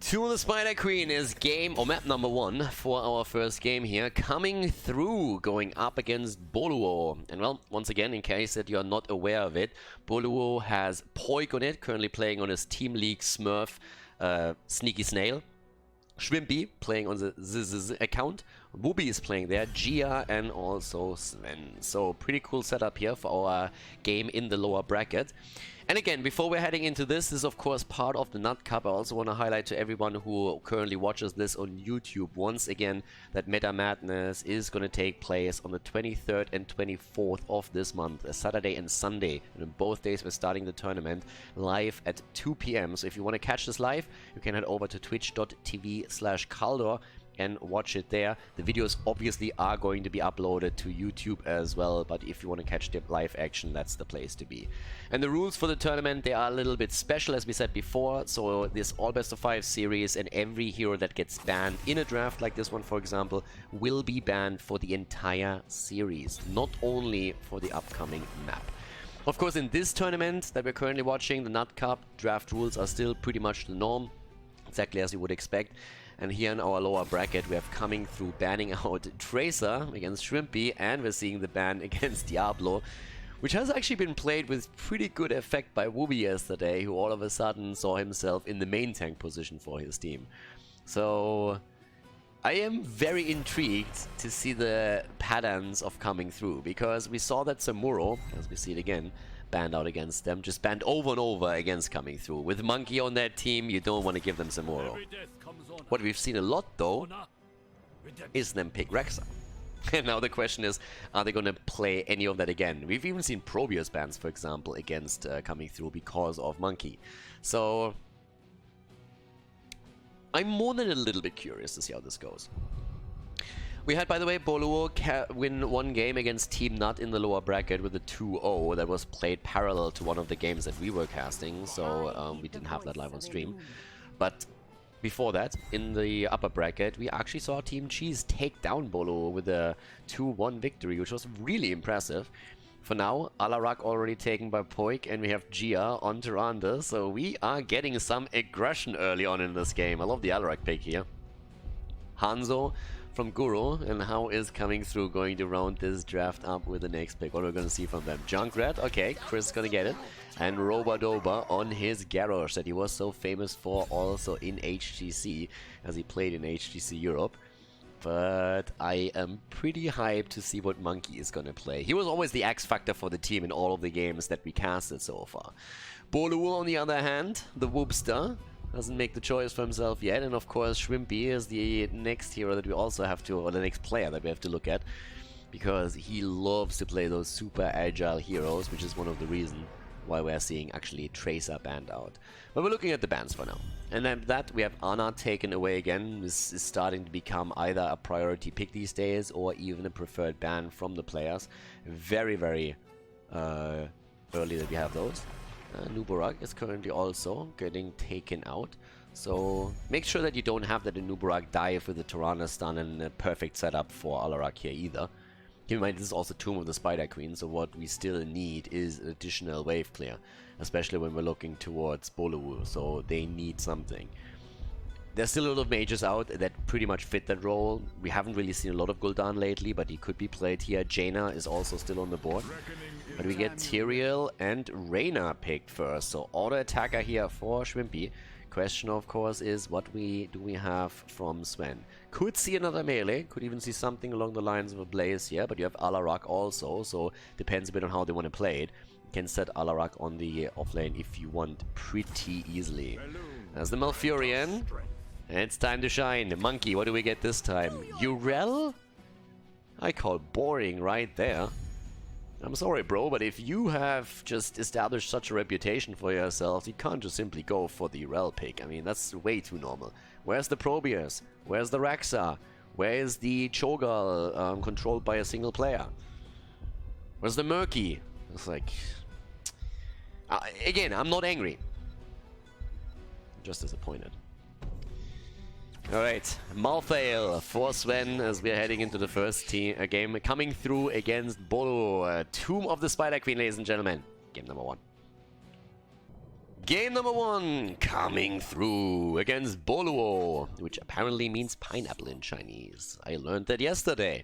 Tomb of the Spider Queen is game or map number 1 for our first game here, coming through, going up against Boluo. And well, once again, in case that you are not aware of it, Boluo has Poilk on it, currently playing on his Team League Smurf Sneaky Snail. Schwimpi playing on the ZZZ account. Wubby is playing there, Gia, and also Sven. So pretty cool setup here for our game in the lower bracket. And again, before we're heading into this is of course part of the Nut Cup. I also want to highlight to everyone who currently watches this on YouTube once again that Meta Madness is going to take place on the 23rd and 24th of this month, a Saturday and Sunday. And on both days we're starting the tournament live at 2 PM. So if you want to catch this live, you can head over to twitch.tv/Khaldor and watch it there. The videos obviously are going to be uploaded to YouTube as well, but if you want to catch the live action, that's the place to be. And the rules for the tournament, they are a little bit special, as we said before. So this all best of 5 series, and every hero that gets banned in a draft like this one, for example, will be banned for the entire series, not only for the upcoming map. Of course, in this tournament that we're currently watching, the Nut Cup, draft rules are still pretty much the norm, exactly as you would expect. And here in our lower bracket, we have coming through banning out Tracer against Schwimpi, and we're seeing the ban against Diablo, which has actually been played with pretty good effect by Wubby yesterday, who all of a sudden saw himself in the main tank position for his team. So I am very intrigued to see the patterns of coming through, because we saw that Samuro, as we see it again, banned out against them, just banned over and over against coming through. With Monkey on that team, you don't want to give them Samuro. What we've seen a lot though is them pick Rexa. And now the question is, are they going to play any of that again? We've even seen Probius bans, for example, against coming through because of Monkey. So I'm more than a little bit curious to see how this goes. We had, by the way, Boluo win one game against Team Nut in the lower bracket with a 2-0 that was played parallel to one of the games that we were casting, so we didn't have that live on stream. But before that, in the upper bracket, we actually saw Team Cheese take down Boluo with a 2-1 victory, which was really impressive. For now, Alarak already taken by Poilk, and we have Gia on Tyrande, so we are getting some aggression early on in this game. I love the Alarak pick here. Hanzo from Guru, and how is coming through going to round this draft up with the next pick? What are we going to see from them? Junkrat, okay, Chris is going to get it. And Robadoba on his Garrosh that he was so famous for also in HGC, as he played in HGC Europe. But I am pretty hyped to see what Monkey is going to play. He was always the X factor for the team in all of the games that we casted so far. Boluo, on the other hand, the Whoopster, doesn't make the choice for himself yet, and of course Schwimpi is the next hero that we also have to, or the next player that we have to look at, because he loves to play those super agile heroes, which is one of the reasons why we're seeing actually Tracer banned out. But we're looking at the bans for now. And then that we have Ana taken away again. This is starting to become either a priority pick these days or even a preferred ban from the players. Very, very early that we have those. Nubarak is currently also getting taken out, so make sure that you don't have that Nubarak dive with the Tirana stun and a perfect setup for Alarak here either. Keep in mind, this is also Tomb of the Spider Queen, so what we still need is additional wave clear, especially when we're looking towards Boluo, so they need something. There's still a lot of mages out that pretty much fit that role. We haven't really seen a lot of Gul'dan lately, but he could be played here. Jaina is also still on the board. But we get Tyrael and Reyna picked first, so auto attacker here for Schwimpi. Question, of course, is what do we have from Sven? Could see another melee, could even see something along the lines of a Blaze here, but you have Alarak also, so depends a bit on how they want to play it. You can set Alarak on the offlane if you want pretty easily. There's the Malfurion. And it's time to shine. Monkey, what do we get this time? Urel? I call boring right there. I'm sorry, bro, but if you have just established such a reputation for yourself, you can't just simply go for the Urel pick. I mean, that's way too normal. Where's the Probius? Where's the Rexa? Where is the Cho'Gall controlled by a single player? Where's the Murky? It's like... again, I'm not angry. I'm just disappointed. Alright, Malthael for Sven as we're heading into the first game coming through against Boluo. Tomb of the Spider Queen, ladies and gentlemen. Game number 1. Game number 1 coming through against Boluo, which apparently means pineapple in Chinese. I learned that yesterday.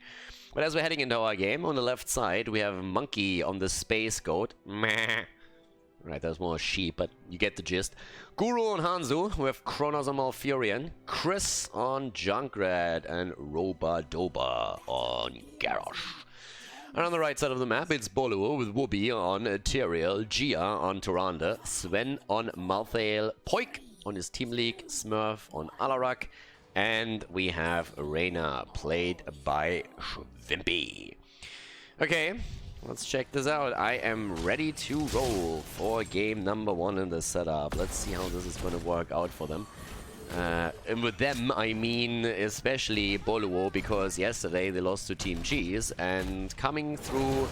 But as we're heading into our game, on the left side we have Monkey on the space goat. Meh. Right, that's more sheep, but you get the gist. Guru on Hanzo, we have Kronos on Malfurion, Chris on Junkrat, and Roba-Doba on Garrosh. And on the right side of the map, it's Boluo with Wubby on Tyrael, Gia on Tyrande, Sven on Malthael, Poilk on his Team League, Smurf on Alarak, and we have Reyna, played by Schwimpi. Okay, let's check this out. I am ready to roll for game number 1 in the setup. Let's see how this is going to work out for them. And with them, I mean especially Boluo, because yesterday they lost to Team Cheese, and coming through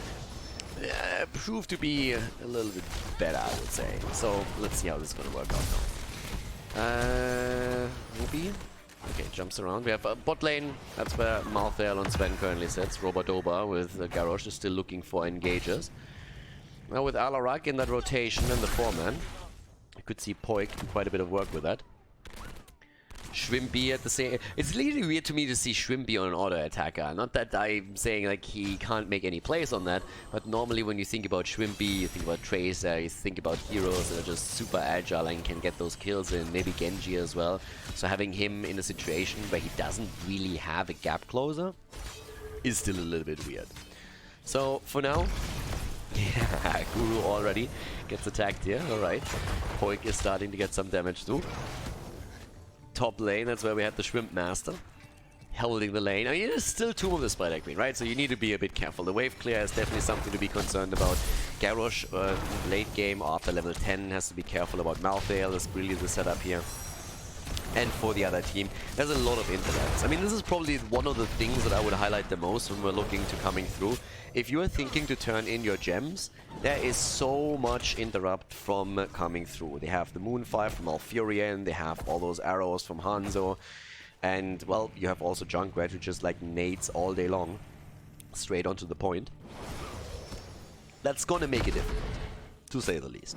proved to be a little bit better, I would say. So let's see how this is going to work out now. Ruby? Okay, jumps around. We have bot lane. That's where Malthael and Sven currently sits. Roba-Doba with Garrosh is still looking for engagers. Now with Alarak in that rotation and the 4-man, you could see Poilk do quite a bit of work with that. Schwimpi at the same... It's really weird to me to see Schwimpi on an auto-attacker. Not that I'm saying like he can't make any plays on that, but normally when you think about Schwimpi, you think about Tracer, you think about heroes that are just super agile and can get those kills in, maybe Genji as well. So having him in a situation where he doesn't really have a gap closer is still a little bit weird. So for now... Yeah, Guru already gets attacked here, alright. Poilk is starting to get some damage too. Top lane, that's where we had the Shrimp Master holding the lane. I mean, there's still 2 of the Spider Queen, right? So you need to be a bit careful. The wave clear is definitely something to be concerned about. Garrosh, late game after level 10, has to be careful about Malthael. That's really the setup here. And for the other team, there's a lot of interacts. I mean, this is probably one of the things that I would highlight the most when we're looking to coming through. If you are thinking to turn in your gems, there is so much interrupt from coming through. They have the Moonfire from Malfurion, they have all those arrows from Hanzo, and, well, you have also Junkrat who just, like, nades all day long, straight onto the point. That's gonna make it difficult, to say the least.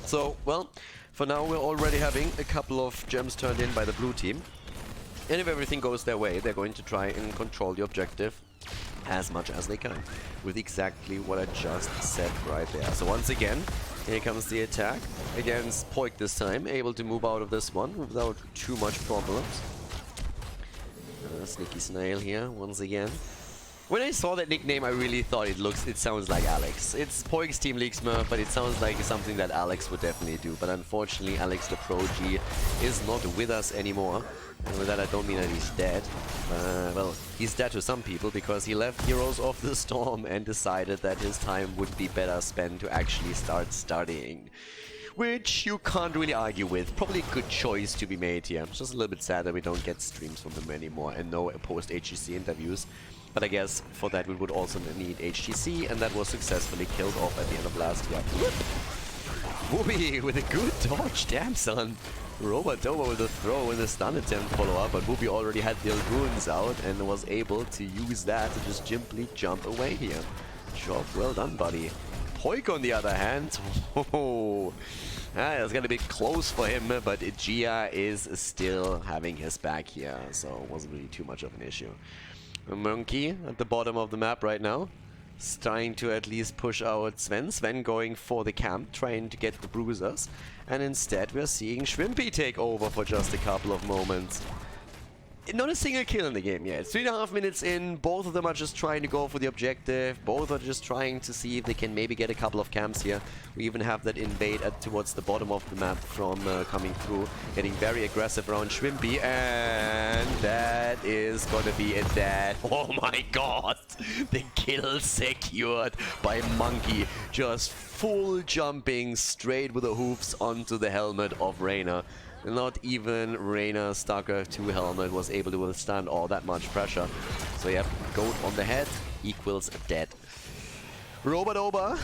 So, well, for now we're already having a couple of gems turned in by the blue team. And if everything goes their way, they're going to try and control the objective as much as they can, with exactly what I just said right there. So once again, here comes the attack against Poilk this time, able to move out of this one without too much problems. Sneaky Snail here, once again. When I saw that nickname, I really thought it sounds like Alex. It's Poilk's Team League Smurf, but it sounds like something that Alex would definitely do. But unfortunately, Alex the Pro G is not with us anymore. And with that, I don't mean that he's dead. Well, he's dead to some people because he left Heroes of the Storm and decided that his time would be better spent to actually start studying. Which you can't really argue with. Probably a good choice to be made here. It's just a little bit sad that we don't get streams from him anymore and no post-HGC interviews. But I guess for that we would also need HGC, and that was successfully killed off at the end of last year. Wubby with a good dodge, damn son. Roba-Doba with a throw and a stun attempt follow-up, but Wubby already had the Alguns out and was able to use that to just simply jump away here. Job well done, buddy. Poilk on the other hand, it's gonna be close for him, but Gia is still having his back here, so it wasn't really too much of an issue. A Monkey at the bottom of the map right now, trying to at least push out Sven. Sven going for the camp, trying to get the bruisers. And instead we're seeing Schwimpi take over for just a couple of moments. Not a single kill in the game yet. 3.5 minutes in, both of them are just trying to go for the objective. Both are just trying to see if they can maybe get a couple of camps here. We even have that invade towards the bottom of the map from coming through, getting very aggressive around Schwimpi, and that is gonna be a dead. Oh my god! The kill secured by Monkey, just full jumping straight with the hoofs onto the helmet of Reyna. Not even Reyna's Stalker 2 helmet was able to withstand all that much pressure. So yeah, goat on the head equals dead. Roba-Doba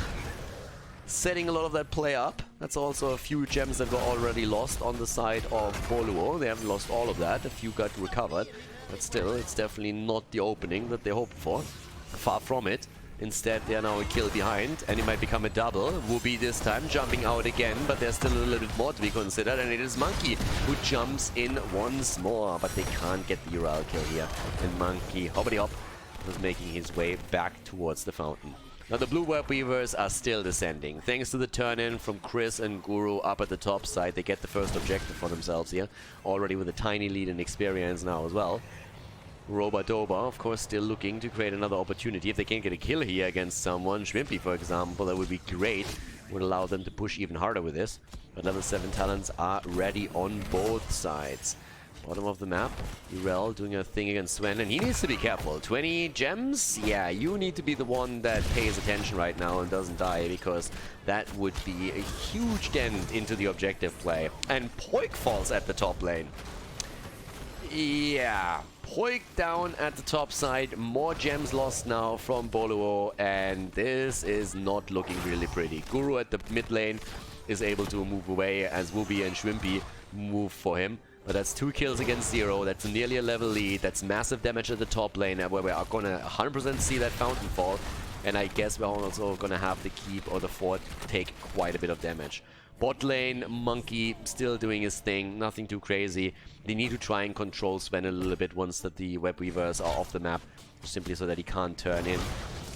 setting a lot of that play up. That's also a few gems that were already lost on the side of Boluo. They haven't lost all of that. A few got recovered. But still, it's definitely not the opening that they hoped for. Far from it. Instead, they are now a kill behind, and it might become a double. Wubby this time jumping out again, but there's still a little bit more to be considered, and it is Monkey who jumps in once more, but they can't get the URL kill here. And Monkey, hoppity hop, was making his way back towards the fountain. Now the blue web weavers are still descending. Thanks to the turn-in from Chris and Guru up at the top side, they get the first objective for themselves here, already with a tiny lead in experience now as well. Roba-Doba, of course, still looking to create another opportunity. If they can get a kill here against someone, Schwimpi, for example, that would be great. Would allow them to push even harder with this. But level 7 talents are ready on both sides. Bottom of the map, Irel doing a thing against Sven, and he needs to be careful. 20 gems? Yeah, you need to be the one that pays attention right now and doesn't die, because that would be a huge dent into the objective play. And Poilk falls at the top lane. Yeah, Poilk down at the top side, more gems lost now from Boluo, and this is not looking really pretty. Guru at the mid lane is able to move away as Wubby and Schwimpi move for him. But that's 2 kills against 0, that's nearly a level lead, that's massive damage at the top lane, where we are gonna 100% see that fountain fall. And I guess we're also gonna have the keep or the fort take quite a bit of damage. Bot lane, Monkey still doing his thing, nothing too crazy. They need to try and control Sven a little bit once that the web weavers are off the map, simply so that he can't turn in.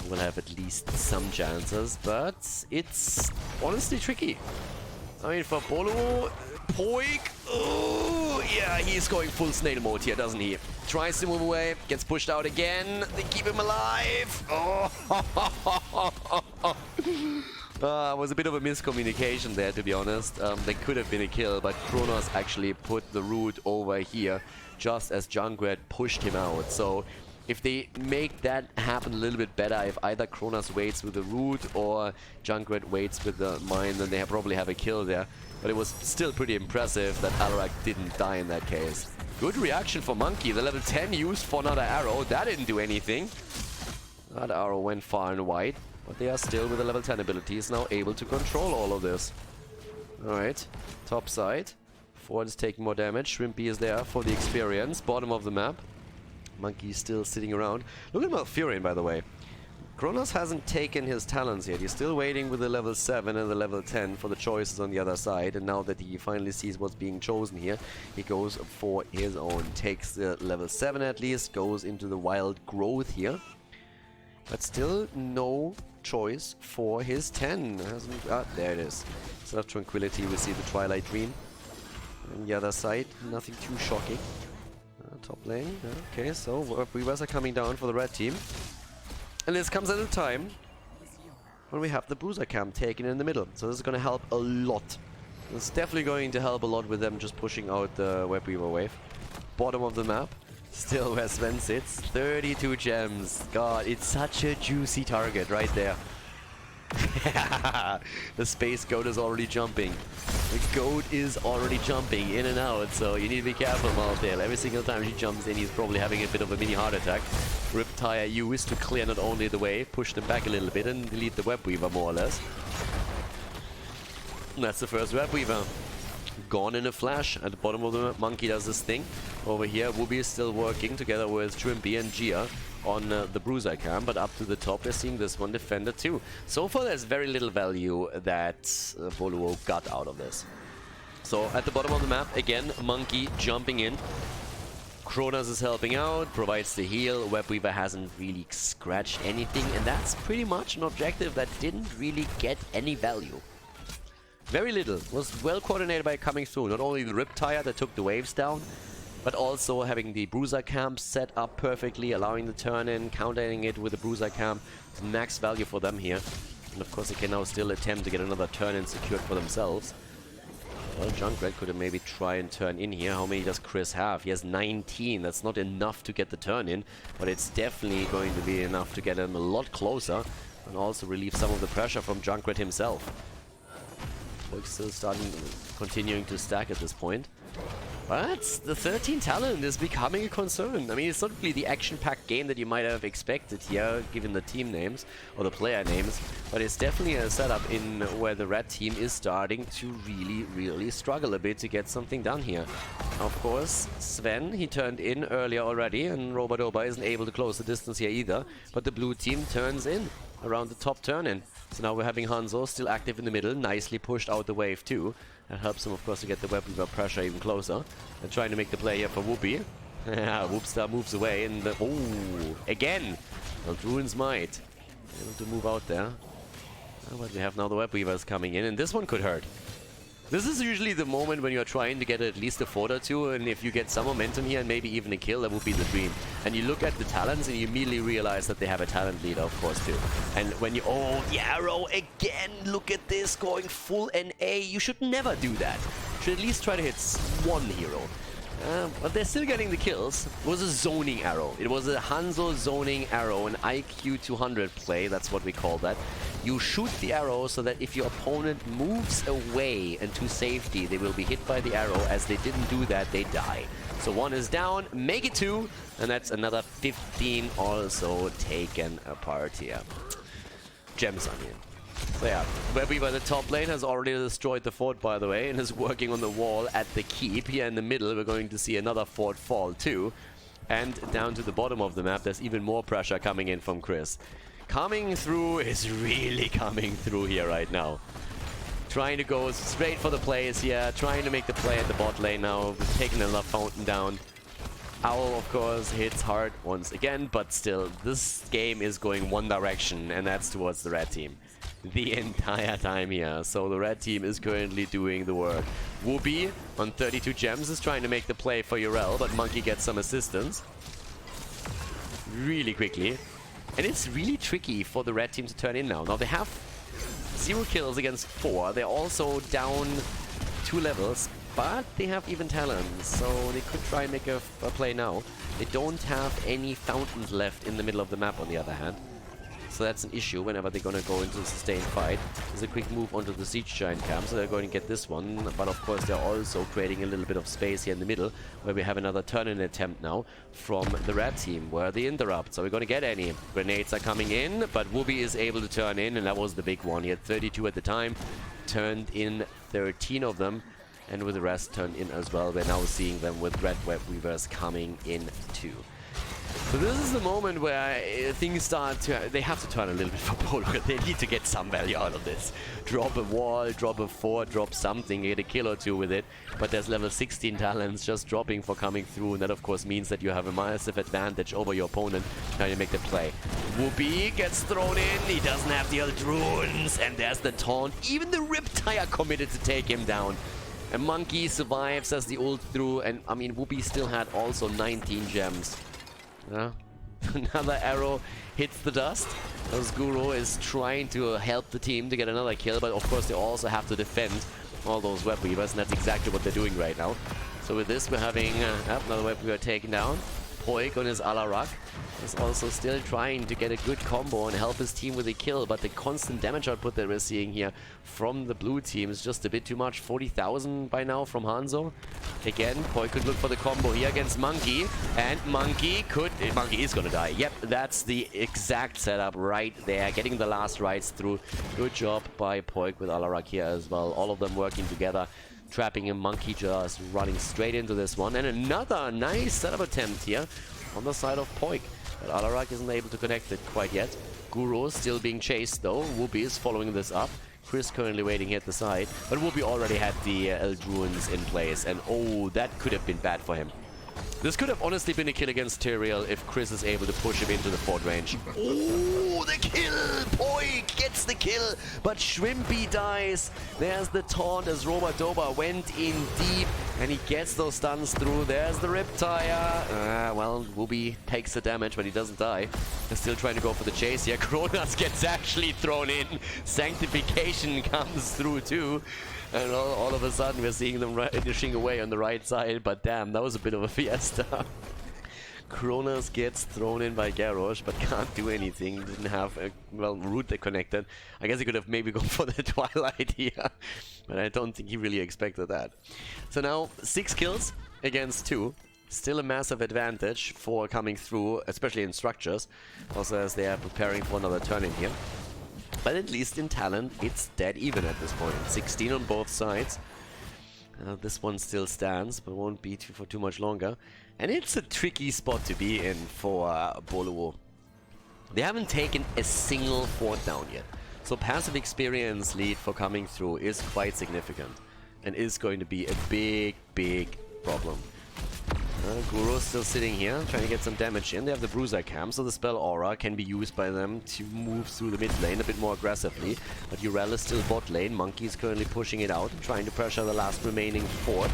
We'll have at least some chances, but it's honestly tricky. I mean, for Boluo, Poilk, oh, yeah, he's going full snail mode here, doesn't he? Tries to move away, gets pushed out again, they keep him alive. Oh, was a bit of a miscommunication there, to be honest. There could have been a kill, but Kronos actually put the root over here just as Junkrat pushed him out. So if they make that happen a little bit better, if either Kronos waits with the root or Junkrat waits with the mine, then they probably have a kill there. But it was still pretty impressive that Alarak didn't die in that case. Good reaction for Monkey. The level 10 used for another arrow. That didn't do anything. That arrow went far and wide. But they are still, with the level 10 abilities, now able to control all of this. Alright, top side. Ford is taking more damage. Schwimpi is there for the experience. Bottom of the map. Monkey is still sitting around. Look at Malfurion, by the way. Kronos hasn't taken his talents yet. He's still waiting with the level 7 and the level 10 for the choices on the other side. And now that he finally sees what's being chosen here, he goes for his own. Takes the level 7 at least, goes into the wild growth here. But still no choice for his 10. There it is. Instead of Tranquility, we see the Twilight Dream. On the other side, nothing too shocking. Top lane. Okay, so Weavers are coming down for the red team. And this comes at a time when we have the Bruiser camp taken in the middle. So this is going to help a lot. It's definitely going to help a lot with them just pushing out the Web Weaver wave. Bottom of the map. Still where Sven sits. 32 gems. God, it's such a juicy target right there. The space goat is already jumping. The goat is already jumping in and out, so you need to be careful, Maltail. Every single time she jumps in, he's probably having a bit of a mini heart attack. Riptire used to clear not only the way, push them back a little bit, and delete the Web Weaver more or less. And that's the first Web Weaver. Gone in a flash. At the bottom of the map, Monkey does this thing. Over here, Wubby is still working together with Schwimpi and Gia on the Bruiser camp, but up to the top, we're seeing this one defender too. So far, there's very little value that Boluo got out of this. So at the bottom of the map, again, Monkey jumping in. Kronos is helping out, provides the heal. Web Weaver hasn't really scratched anything, and that's pretty much an objective that didn't really get any value. Very little. Was well coordinated by coming through. Not only the Riptire that took the waves down, but also having the Bruiser camp set up perfectly, allowing the turn-in, countering it with the Bruiser camp. It's max value for them here. And of course they can now still attempt to get another turn-in secured for themselves. Well, Junkrat could have maybe try and turn in here. How many does Chris have? He has 19. That's not enough to get the turn-in, but it's definitely going to be enough to get him a lot closer and also relieve some of the pressure from Junkrat himself. Still continuing to stack at this point. But the 13 talent is becoming a concern. I mean, it's not really the action-packed game that you might have expected here, given the team names or the player names, but it's definitely a setup in where the red team is starting to really struggle a bit to get something done here. Of course, Sven, he turned in earlier already, and Roba-Doba isn't able to close the distance here either, but the blue team turns in. around the top turn-in. So now we're having Hanzo still active in the middle, nicely pushed out the wave too. That helps him, of course, to get the Web Weaver pressure even closer. And trying to make the play here for Wubby. Yeah, Whoopstar moves away and... oh, again! Well, Druin's Might. Able to move out there. Oh, but we have now the Web Weavers coming in, and this one could hurt. This is usually the moment when you're trying to get at least a fort or two, and if you get some momentum here and maybe even a kill, that would be the dream. And you look at the talents and you immediately realize that they have a talent leader, of course, too. And when you... oh, the arrow again! Look at this, going full NA. You should never do that. You should at least try to hit one hero. But they're still getting the kills. It was a zoning arrow. It was a Hanzo zoning arrow, an IQ 200 play, that's what we call that. You shoot the arrow so that if your opponent moves away and to safety, they will be hit by the arrow. As they didn't do that, they die. So one is down, make it 2, and that's another 15 also taken apart here. Gems Onion. So yeah, Webby by the top lane has already destroyed the fort, by the way, and is working on the wall at the keep. Here in the middle, we're going to see another fort fall too. And down to the bottom of the map, there's even more pressure coming in from Chris. Coming through is really coming through here right now. Trying to go straight for the plays here, trying to make the play at the bot lane now. We've taken another fountain down. Owl, of course, hits hard once again, but still, this game is going one direction, and that's towards the red team. The entire time here. So the red team is currently doing the work. Wubby on 32 gems is trying to make the play for Urel, but Monkey gets some assistance. Really quickly. And it's really tricky for the red team to turn in now. Now they have 0 kills against 4. They're also down 2 levels, but they have even talents, so they could try and make a play now. They don't have any fountains left in the middle of the map, on the other hand. So that's an issue whenever they're going to go into a sustained fight. There's a quick move onto the Siege Giant camp, so they're going to get this one. But of course, they're also creating a little bit of space here in the middle, where we have another turn-in attempt now from the red team, where the interrupt. So we're going to get any. Grenades are coming in, but Wubby is able to turn in, and that was the big one. He had 32 at the time, turned in 13 of them, and with the rest turned in as well. We're now seeing them with red Web Weavers coming in too. So this is the moment where things start to... they have to turn a little bit for Poilk. They need to get some value out of this. Drop a wall, drop a fort, drop something, get a kill or two with it. But there's level 16 talents just dropping for coming through, and that of course means that you have a massive advantage over your opponent. Now you make the play. Wubby gets thrown in, he doesn't have the Eldruins, and there's the taunt. Even the Riptire committed to take him down. A Monkey survives as the ult through, and I mean, Wubby still had also 19 gems. Yeah. Another arrow hits the dust. As Guru is trying to help the team to get another kill, but of course they also have to defend all those Web Weavers, and that's exactly what they're doing right now. So with this, we're having another Web Weaver taken down. Poilk on his Alarak is also still trying to get a good combo and help his team with a kill, but the constant damage output that we're seeing here from the blue team is just a bit too much. 40,000 by now from Hanzo. Again, Poilk could look for the combo here against Monkey, and Monkey is gonna die. Yep, that's the exact setup right there, getting the last rights through. Good job by Poilk with Alarak here as well, all of them working together. Trapping a Monkey just running straight into this one, and another nice setup attempt here on the side of Poilk. But Alarak isn't able to connect it quite yet. Guru still being chased though. Wubby is following this up. Chris currently waiting here at the side, but Wubby already had the Eldruins in place, and oh, that could have been bad for him. This could have honestly been a kill against Tyrael if Chris is able to push him into the fort range. Oh, the kill! Poilk gets the kill, but Schwimpi dies. There's the taunt as Roba-Doba went in deep, and he gets those stuns through. There's the Riptire. Well, Wubby takes the damage, but he doesn't die. They're still trying to go for the chase here. Kronos gets actually thrown in. Sanctification comes through too. And all of a sudden we're seeing them dishing away on the right side, but damn, that was a bit of a fiesta. Kronos gets thrown in by Garrosh, but can't do anything. Didn't have a, well, route that connected. I guess he could have maybe gone for the Twilight here, but I don't think he really expected that. So now 6 kills against 2. Still a massive advantage for coming through, especially in structures, also as they are preparing for another turn in here. But at least in talent, it's dead even at this point. 16 on both sides. This one still stands, but won't be for too much longer. And it's a tricky spot to be in for Boluo. They haven't taken a single fort down yet. So passive experience lead for coming through is quite significant. And is going to be a big, big problem. Guru's still sitting here, trying to get some damage in. They have the Bruiser Cam, so the spell Aura can be used by them to move through the mid lane a bit more aggressively. But Urel is still bot lane. Monkey's currently pushing it out, trying to pressure the last remaining fort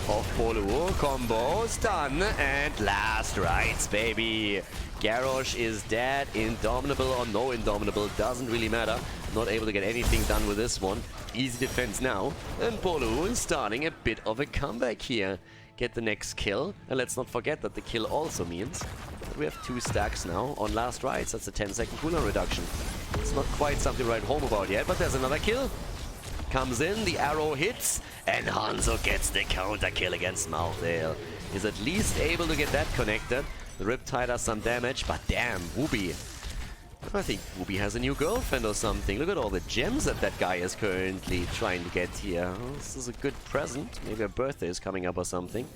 of Boluo. Combo, stun, and last rites, baby. Garrosh is dead. Indomitable or no Indomitable, doesn't really matter. Not able to get anything done with this one. Easy defense now. And Boluo is starting a bit of a comeback here. Get the next kill. And let's not forget that the kill also means that we have 2 stacks now on last rites. That's a 10-second cooldown reduction. It's not quite something to write home about yet, but there's another kill. Comes in, the arrow hits, and Hanzo gets the counter kill against Mouthdale. Is at least able to get that connected. The Riptide does some damage, but damn, Wubby. I think Wubby has a new girlfriend or something. Look at all the gems that that guy is currently trying to get here. This is a good present. Maybe a birthday is coming up or something.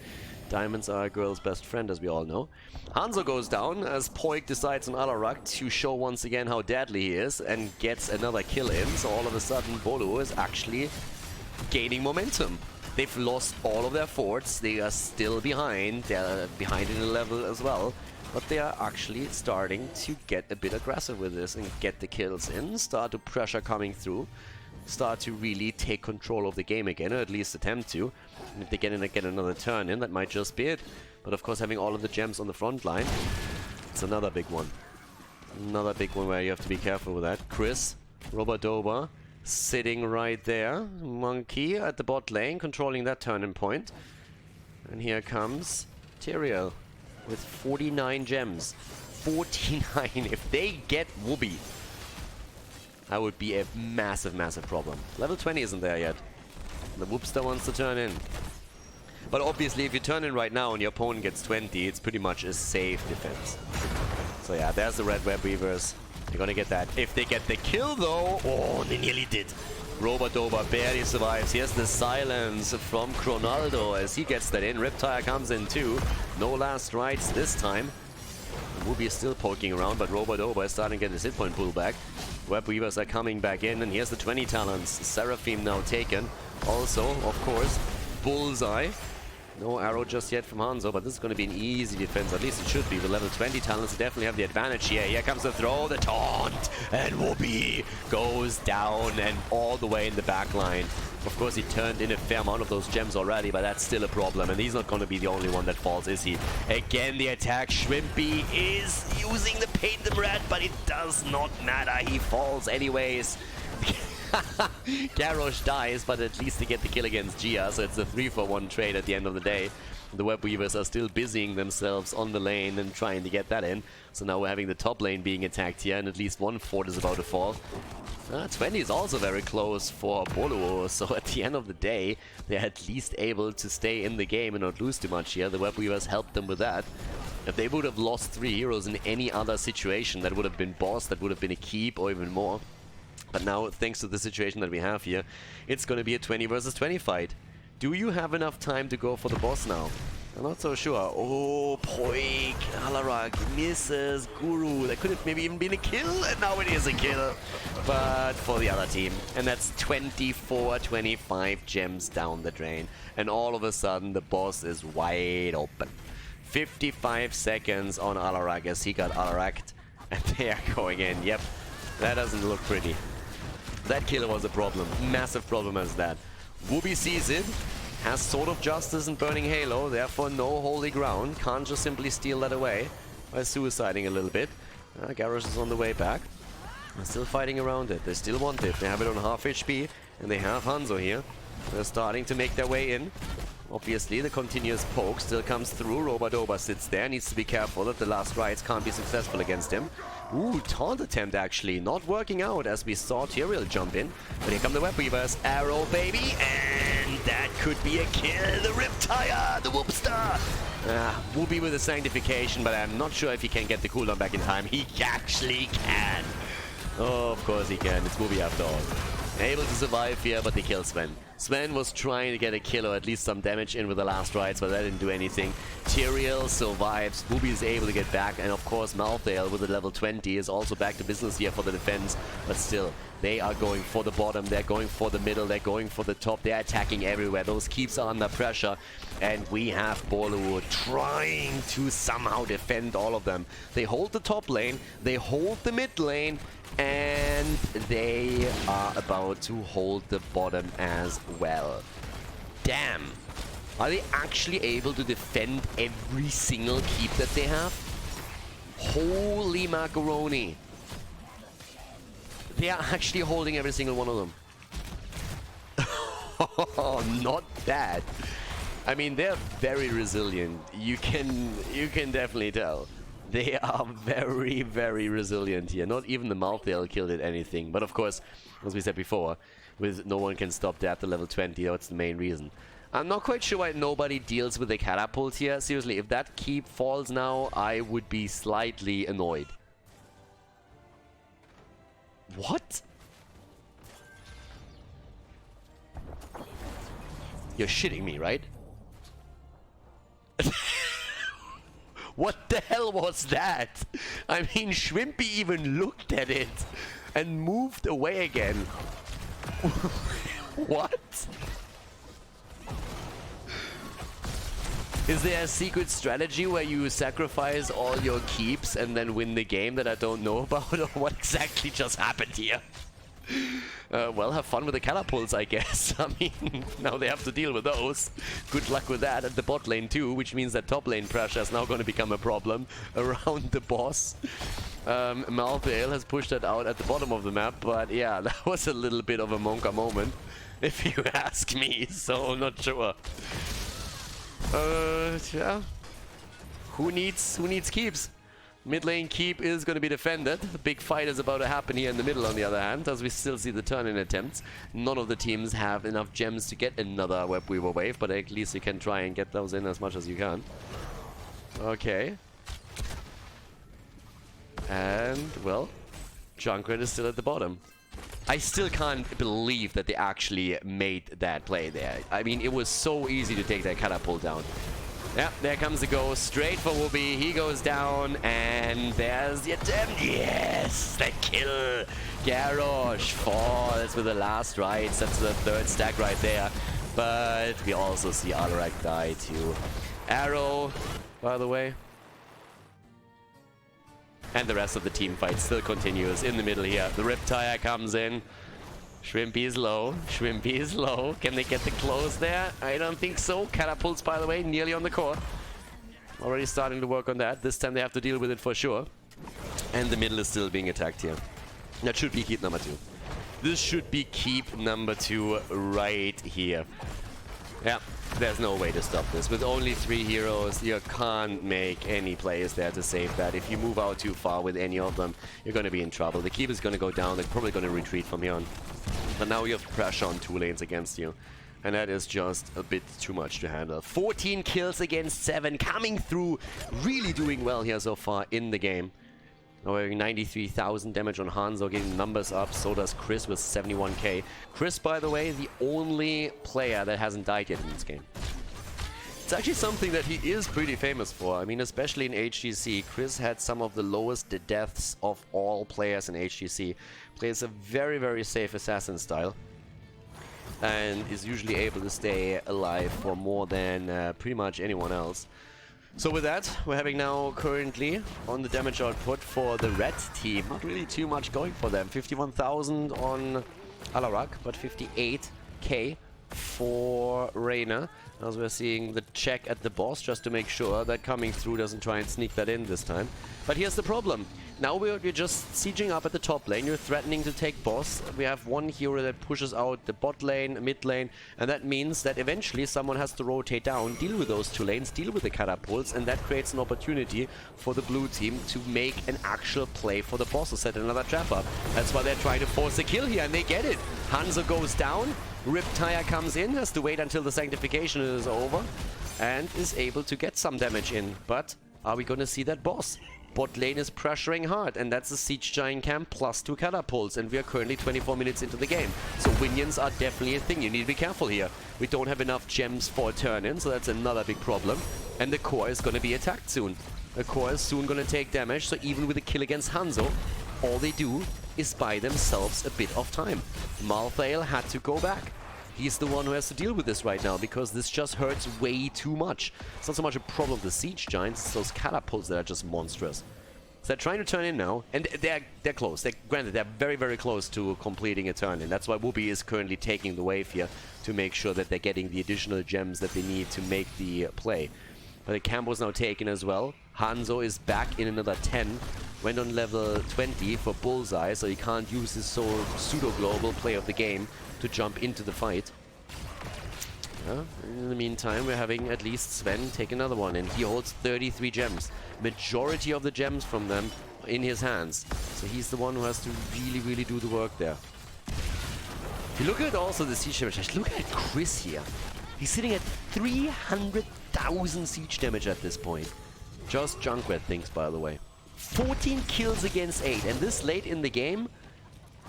Diamonds are a girl's best friend, as we all know. Hanzo goes down as Poilk decides on Alarak to show once again how deadly he is and gets another kill in. So all of a sudden, Boluo is actually gaining momentum. They've lost all of their forts. They are still behind. They're behind in the level as well. But they are actually starting to get a bit aggressive with this and get the kills in, start to pressure coming through, start to really take control of the game again, or at least attempt to. And if they get another turn in, that might just be it. But of course, having all of the gems on the front line, it's another big one. Another big one where you have to be careful with that. Chris, Robadoba, sitting right there. Monkey at the bot lane, controlling that turning point. And here comes Tyrael with 49 gems. 49. If they get Wubby, that would be a massive, massive problem. Level 20 isn't there yet. The Whoopster wants to turn in. But obviously, if you turn in right now and your opponent gets 20, it's pretty much a safe defense. So yeah, there's the Red Web Weavers. They're gonna get that. If they get the kill though, oh, they nearly did. Robadoba barely survives. Here's the silence from Cronaldo as he gets that in. Riptide comes in too. No last rites this time. Wubby is still poking around, but Robadoba is starting to get his hit point pullback. Web Weavers are coming back in, and here's the 20 talents. Seraphim now taken. Also, of course, Bullseye. No arrow just yet from Hanzo, but this is going to be an easy defense. At least it should be. The level 20 talents definitely have the advantage here. Here comes the throw, the taunt, and Wubby goes down and all the way in the back line. Of course, he turned in a fair amount of those gems already, but that's still a problem. And he's not going to be the only one that falls, is he? Again, the attack. Schwimpi is using the paint them red, but it does not matter. He falls anyways. Garrosh dies, but at least they get the kill against Gia, so it's a 3-for-1 trade at the end of the day. The Web Weavers are still busying themselves on the lane and trying to get that in. So now we're having the top lane being attacked here, and at least one fort is about to fall. 20 is also very close for Boluo, so at the end of the day, they're at least able to stay in the game and not lose too much here. The Web Weavers helped them with that. If they would have lost 3 heroes in any other situation, that would have been boss, that would have been a keep or even more. But now, thanks to the situation that we have here, it's going to be a 20 versus 20 fight. Do you have enough time to go for the boss now? I'm not so sure. Oh, Poilk, Alarak misses, Guru. That could have maybe even been a kill, and now it is a kill. But for the other team. And that's 24-25 gems down the drain. And all of a sudden, the boss is wide open. 55 seconds on Alarak as he got Alaraked. And they are going in. Yep, that doesn't look pretty. That kill was a problem. Massive problem as that. Wubby sees it. Has Sword of Justice and Burning Halo, therefore no holy ground. Can't just simply steal that away by suiciding a little bit. Garrosh is on the way back. They're still fighting around it. They still want it. They have it on half HP, and they have Hanzo here. They're starting to make their way in. Obviously, the continuous poke still comes through. Robadoba sits there, needs to be careful that the last rites can't be successful against him. Ooh, taunt attempt actually, not working out as we saw Tyrael jump in. But here come the Web Weavers. Arrow, baby, and that could be a kill. The Riptide, the Whoopster. Wubby with the Sanctification, but I'm not sure if he can get the cooldown back in time. He actually can. Oh, of course he can. It's Wubby after all. Able to survive here, but they kill Sven. Sven was trying to get a kill or at least some damage in with the last rides, but that didn't do anything. Tyrael survives, Wubby is able to get back, and of course Malthael with a level 20 is also back to business here for the defense, but still, they are going for the bottom, they're going for the middle, they're going for the top, they're attacking everywhere. Those keeps are under pressure, and we have Boluo trying to somehow defend all of them. They hold the top lane, they hold the mid lane, and they are about to hold the bottom as well. Damn. Are they actually able to defend every single keep that they have? Holy macaroni. They are actually holding every single one of them. Oh, not bad. I mean, they're very resilient. You can definitely tell. They are very, very resilient here. Not even the Malthael killed it anything. But of course, as we said before, with no one can stop that at level 20, that's the main reason. I'm not quite sure why nobody deals with the catapult here. Seriously, if that keep falls now, I would be slightly annoyed. What? You're shitting me, right? What the hell was that? I mean, Schwimpi even looked at it and moved away again. What? Is there a secret strategy where you sacrifice all your keeps and then win the game that I don't know about? Or what exactly just happened here? Well, have fun with the catapults, I guess. I mean, now they have to deal with those. Good luck with that at the bot lane too, which means that top lane pressure is now going to become a problem around the boss. Malthael has pushed that out at the bottom of the map, but yeah, that was a little bit of a Monka moment, if you ask me, so I'm not sure. Yeah. Who needs keeps? Mid lane keep is going to be defended. The big fight is about to happen here in the middle on the other hand, as we still see the turn-in attempts. None of the teams have enough gems to get another Web Weaver wave, but at least you can try and get those in as much as you can. Okay. And, well, Junkrat is still at the bottom. I still can't believe that they actually made that play there. I mean, it was so easy to take that catapult down. Yeah, there comes the go straight for Wubby. He goes down, and there's the attempt. Yes, the kill. Garrosh falls with the last rights. That's the third stack right there. But we also see Alarak die too. Arrow, by the way. And the rest of the team fight still continues in the middle here. The Riptire comes in. Schwimpi is low. Schwimpi is low. Can they get the close there? I don't think so. Catapults, by the way, nearly on the core. Already starting to work on that. This time they have to deal with it for sure. And the middle is still being attacked here. That should be keep number 2. This should be keep number 2 right here. Yeah, there's no way to stop this. With only 3 heroes, you can't make any plays there to save that. If you move out too far with any of them, you're going to be in trouble. The keep is going to go down. They're probably going to retreat from here on. But now you have pressure on 2 lanes against you. And that is just a bit too much to handle. 14 kills against 7. Coming through. Really doing well here so far in the game. Now we're 93,000 damage on Hanzo, getting numbers up. So does Chris with 71k. Chris, by the way, the only player that hasn't died yet in this game. It's actually something that he is pretty famous for. I mean, especially in HGC, Chris had some of the lowest deaths of all players in HGC. Plays a very, very safe assassin style. And is usually able to stay alive for more than pretty much anyone else. So with that, we're having now currently on the damage output for the red team. Not really too much going for them. 51,000 on Alarak, but 58k for Reyna. As we're seeing the check at the boss, just to make sure that coming through doesn't try and sneak that in this time. But here's the problem. Now we're just sieging up at the top lane. You're threatening to take boss. We have one hero that pushes out the bot lane, mid lane, and that means that eventually someone has to rotate down, deal with those 2 lanes, deal with the catapults, and that creates an opportunity for the blue team to make an actual play for the boss to set another trap up. That's why they're trying to force a kill here, and they get it. Hanzo goes down. Riptire comes in, has to wait until the sanctification is over, and is able to get some damage in. But are we going to see that boss? Bot lane is pressuring hard, and that's a Siege Giant camp plus 2 catapults, and we are currently 24 minutes into the game. So minions are definitely a thing. You need to be careful here. We don't have enough gems for a turn-in, so that's another big problem. And the core is going to be attacked soon. The core is soon going to take damage, so even with a kill against Hanzo, all they do is buy themselves a bit of time. Malthael had to go back. He's the one who has to deal with this right now, because this just hurts way too much. It's not so much a problem of the Siege Giants, it's those catapults that are just monstrous. So they're trying to turn in now, and they're close. Granted, they're very, very close to completing a turn in. That's why Wubby is currently taking the wave here to make sure that they're getting the additional gems that they need to make the play. But the camp was now taken as well. Hanzo is back in another 10. Went on level 20 for Bullseye, so he can't use his sole pseudo-global play of the game to jump into the fight. Yeah, in the meantime, we're having at least Sven take another one, and he holds 33 gems. Majority of the gems from them in his hands. So he's the one who has to really, really do the work there. If you look at also the siege damage, look at Chris here. He's sitting at 300,000 siege damage at this point. Just Junkrat things, by the way. 14 kills against 8, and this late in the game,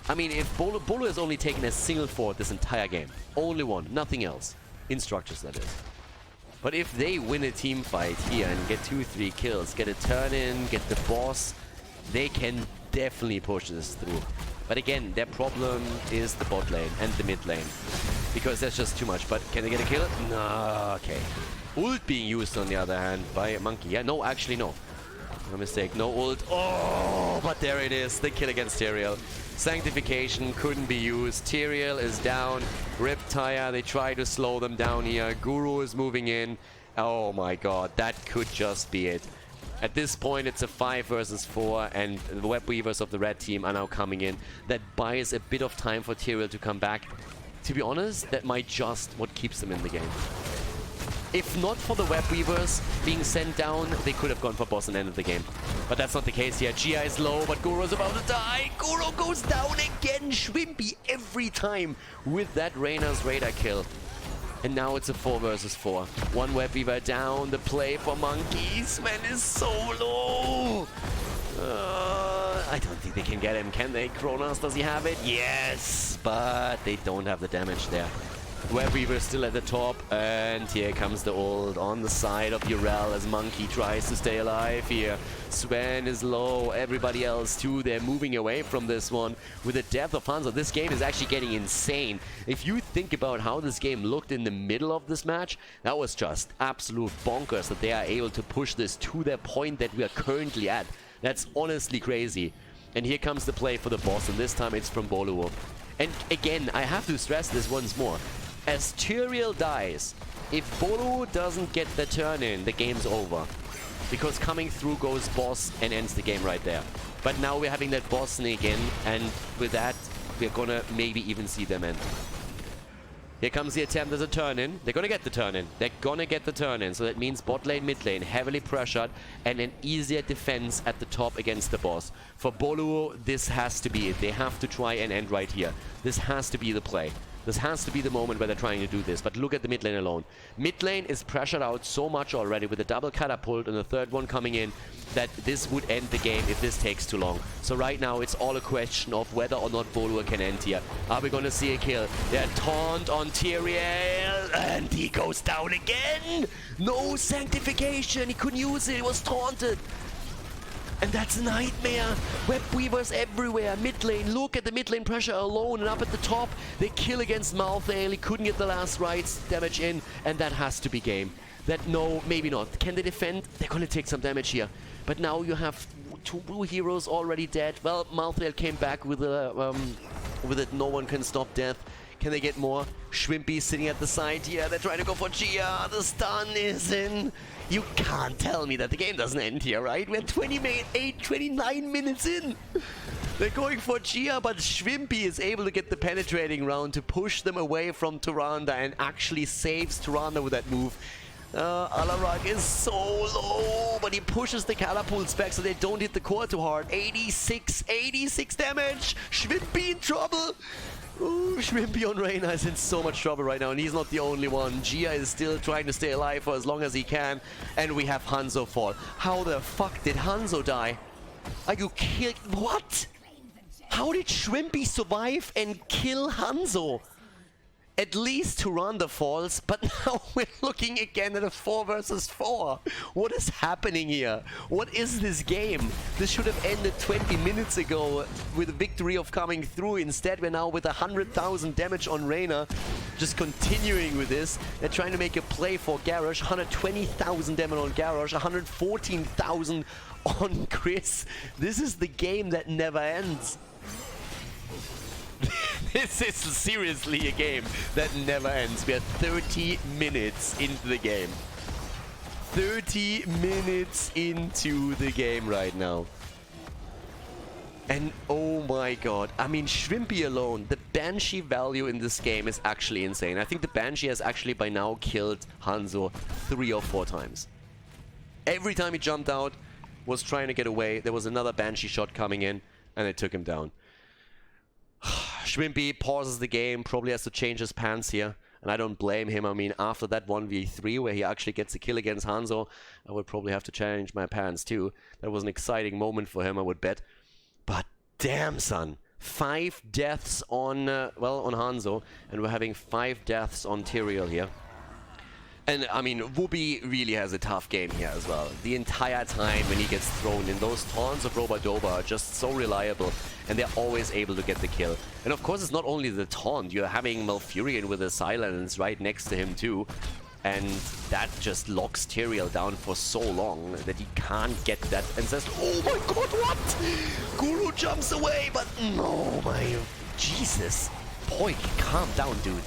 I mean, if Boluo has only taken a single fort this entire game. Only one, nothing else. In structures, that is. But if they win a team fight here and get 2-3 kills, get a turn in, get the boss, they can definitely push this through. But again, their problem is the bot lane and the mid lane. Because there's just too much. But can they get a kill? No, okay. Ult being used on the other hand by Monkey. Yeah, no, actually no. No mistake, no ult. Oh, but there it is, the kill against Tyrael. Sanctification couldn't be used. Tyrael is down. Riptire, they try to slow them down here. Guru is moving in. Oh my god, that could just be it. At this point, it's a 5 versus 4, and the web weavers of the red team are now coming in. That buys a bit of time for Tyrael to come back. To be honest, that might just what keeps them in the game. If not for the web weavers being sent down, they could have gone for boss and ended the game. But that's not the case here. Gia is low, but Guru is about to die. Guru goes down again. Schwimpi every time with that Reyna's radar kill. And now it's a 4 versus 4. One web weaver down. The play for Monkeys. Man is so low. I don't think they can get him. Can they? Kronos, does he have it? Yes, but they don't have the damage there. Web Weaver still at the top, and here comes the ult on the side of Urel as Monkey tries to stay alive here. Sven is low, everybody else too. They're moving away from this one with the death of Hanzo. This game is actually getting insane. If you think about how this game looked in the middle of this match, that was just absolute bonkers that they are able to push this to the point that we are currently at. That's honestly crazy. And here comes the play for the boss, and this time it's from Boluo. And again, I have to stress this once more. As Tyrael dies, if Boluo doesn't get the turn in, the game's over. Because coming through goes boss and ends the game right there. But now we're having that boss sneak in, and with that, we're gonna maybe even see them end. Here comes the attempt as a turn in. They're gonna get the turn in. They're gonna get the turn in. So that means bot lane, mid lane, heavily pressured, and an easier defense at the top against the boss. For Boluo, this has to be it. They have to try and end right here. This has to be the play. This has to be the moment where they're trying to do this. But look at the mid lane alone. Mid lane is pressured out so much already with a double catapult and the third one coming in that this would end the game if this takes too long. So right now it's all a question of whether or not Boluo can end here. Are we going to see a kill? They're taunt on Tyrael and he goes down again. No sanctification. He couldn't use it. He was taunted. And that's a nightmare. Web weavers everywhere. Mid lane. Look at the mid lane pressure alone. And up at the top, they kill against Malthael. He couldn't get the last rights damage in. And that has to be game. That no, maybe not. Can they defend? They're going to take some damage here. But now you have two blue heroes already dead. Well, Malthael came back with it. No one can stop death. Can they get more? Schwimpi sitting at the side here. They're trying to go for Gia. The stun is in. You can't tell me that the game doesn't end here, right? We're 29 minutes in. They're going for Gia, but Schwimpi is able to get the penetrating round to push them away from Tyrande and actually saves Tyrande with that move. Alarak is so low, but he pushes the catapults back so they don't hit the core too hard. 86 damage. Schwimpi in trouble. Ooh, Schwimpi on Reyna is in so much trouble right now, and he's not the only one. Gia is still trying to stay alive for as long as he can, and we have Hanzo fall. How the fuck did Hanzo die? Are you kidding? What? How did Schwimpi survive and kill Hanzo? At least Turanda falls, but now we're looking again at a 4 versus 4. What is happening here? What is this game? This should have ended 20 minutes ago with a victory of coming through. Instead, we're now with 100,000 damage on Reyna. Just continuing with this. They're trying to make a play for Garrosh. 120,000 damage on Garrosh. 114,000 on Chris. This is the game that never ends. This is seriously a game that never ends. We are 30 minutes into the game. 30 minutes into the game right now. And oh my god. I mean, Schwimpi alone, the Banshee value in this game is actually insane. I think the Banshee has actually by now killed Hanzo 3 or 4 times. Every time he jumped out, was trying to get away, there was another Banshee shot coming in, and it took him down. Schwimpi pauses the game, probably has to change his pants here, and I don't blame him. I mean, after that 1v3 where he actually gets a kill against Hanzo, I would probably have to change my pants too. That was an exciting moment for him, I would bet. But damn, son. 5 deaths on, well, on Hanzo, and we're having 5 deaths on Tyrael here. And, I mean, Wubby really has a tough game here as well. The entire time when he gets thrown in, those taunts of Robadoba are just so reliable, and they're always able to get the kill. And of course, it's not only the taunt, you're having Malfurion with a silence right next to him too. And that just locks Tyrael down for so long that he can't get that and says, oh my god, what? Guru jumps away, but no, my Jesus. Poilk, calm down, dude.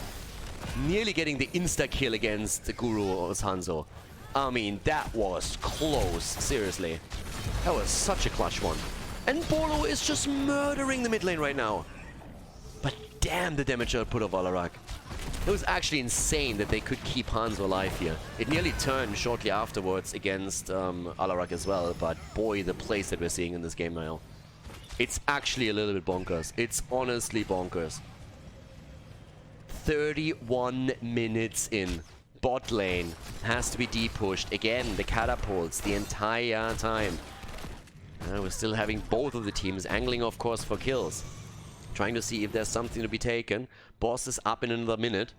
Nearly getting the insta-kill against the Guru or Hanzo. I mean, that was close, seriously. That was such a clutch one. And Boluo is just murdering the mid lane right now. But damn the damage output of Alarak. It was actually insane that they could keep Hanzo alive here. It nearly turned shortly afterwards against Alarak as well, but boy, the plays that we're seeing in this game now. It's actually a little bit bonkers. It's honestly bonkers. 31 minutes in. Bot lane has to be de-pushed. Again, the catapults the entire time. We're still having both of the teams angling, of course, for kills. Trying to see if there's something to be taken. Boss is up in another minute.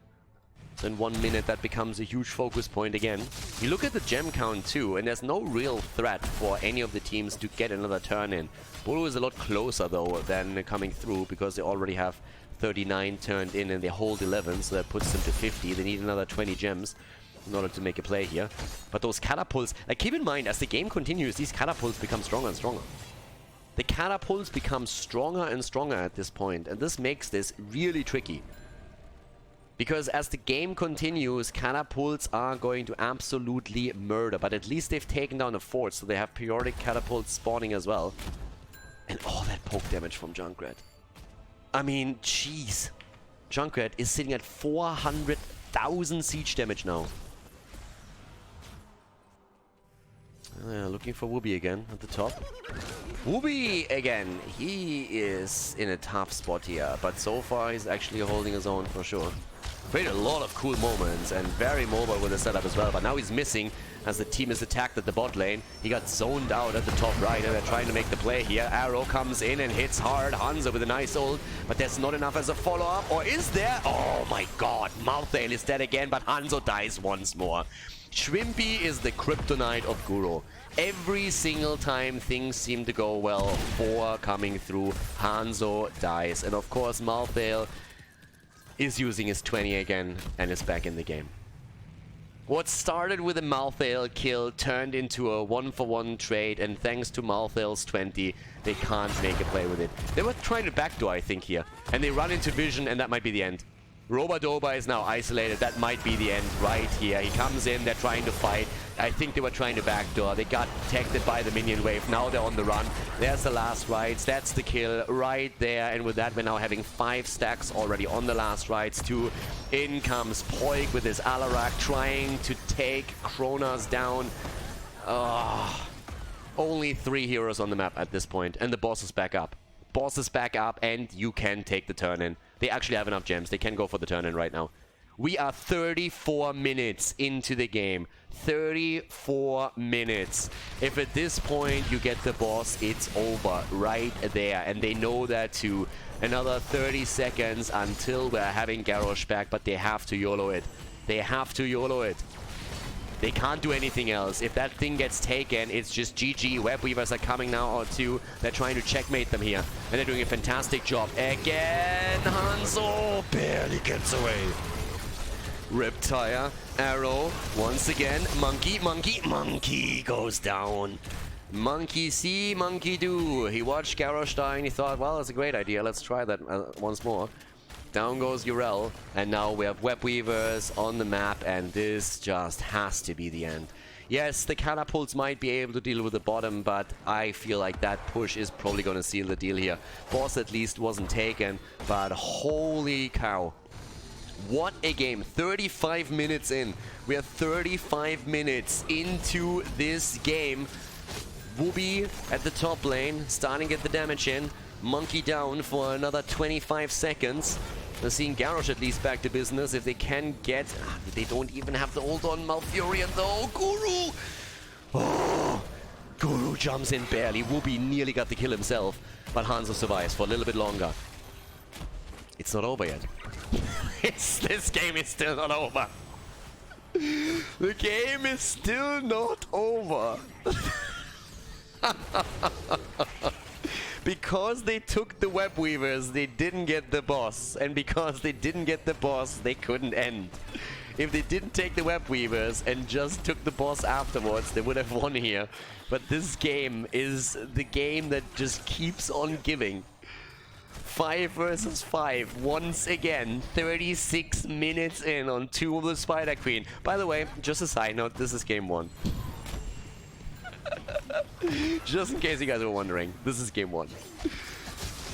So in 1 minute, that becomes a huge focus point again. You look at the gem count too, and there's no real threat for any of the teams to get another turn in. Boluo is a lot closer, though, than coming through, because they already have 39 turned in and they hold 11, so that puts them to 50. They need another 20 gems in order to make a play here. But those catapults, like, keep in mind, as the game continues, these catapults become stronger and stronger. The catapults become stronger and stronger at this point, and this makes this really tricky. Because as the game continues, catapults are going to absolutely murder, but at least they've taken down a fort, so they have periodic catapults spawning as well. And all that poke damage from Junkrat. I mean, jeez. Junkrat is sitting at 400,000 siege damage now. Looking for Wubby again at the top. Wubby again. He is in a tough spot here, but so far he's actually holding his own for sure. Created a lot of cool moments and very mobile with the setup as well, but now he's missing as the team is attacked at the bot lane. He got zoned out at the top right and they're trying to make the play here. Arrow comes in and hits hard. Hanzo with a nice ult, but there's not enough as a follow-up, or is there? Oh my god, Malthael is dead again, but Hanzo dies once more. Schwimpi is the kryptonite of Guru. Every single time things seem to go well for coming through, Hanzo dies. And of course, Malthael is using his 20 again and is back in the game. What started with a Malthael kill turned into a 1-for-1 trade, and thanks to Malthael's 20, they can't make a play with it. They were trying to backdoor, I think, here. And they run into vision, and that might be the end. Robadoba is now isolated. That might be the end right here. He comes in, they're trying to fight. I think they were trying to backdoor. They got protected by the minion wave. Now they're on the run. There's the last rights. That's the kill right there. And with that, we're now having 5 stacks already on the last rights too. In comes Poilk with his Alarak trying to take Kronos down. Only 3 heroes on the map at this point. And the boss is back up. Boss is back up and you can take the turn in. They actually have enough gems. They can go for the turn-in right now. We are 34 minutes into the game. 34 minutes. If at this point you get the boss, it's over right there. And they know that too. Another 30 seconds until we're having Garrosh back, but they have to YOLO it. They have to YOLO it. They can't do anything else. If that thing gets taken, it's just GG. Web Weavers are coming now or two. They're trying to checkmate them here. And they're doing a fantastic job. Again, Hanzo barely gets away. Riptire, Arrow, once again, Monkey, Monkey, Monkey goes down. Monkey see, Monkey do. He watched Garrosh die and he thought, well, that's a great idea. Let's try that once more. Down goes Urel, and now we have Web Weavers on the map, and this just has to be the end. Yes, the catapults might be able to deal with the bottom, but I feel like that push is probably going to seal the deal here. Boss at least wasn't taken, but holy cow. What a game. 35 minutes in. We are 35 minutes into this game. Wubby at the top lane, starting to get the damage in. Monkey down for another 25 seconds. We're seeing Garrosh at least back to business. If they can get... they don't even have the ult on Malfurion though. Guru! Oh, Guru jumps in barely. Wubby nearly got the kill himself. But Hanzo survives for a little bit longer. It's not over yet. This game is still not over. The game is still not over. Because they took the Web Weavers, they didn't get the boss. And because they didn't get the boss, they couldn't end. If they didn't take the Web Weavers and just took the boss afterwards, they would have won here. But this game is the game that just keeps on giving. 5 versus 5, once again, 36 minutes in on 2 of the Spider Queen. By the way, just a side note, this is game 1. Just in case you guys were wondering, this is game 1.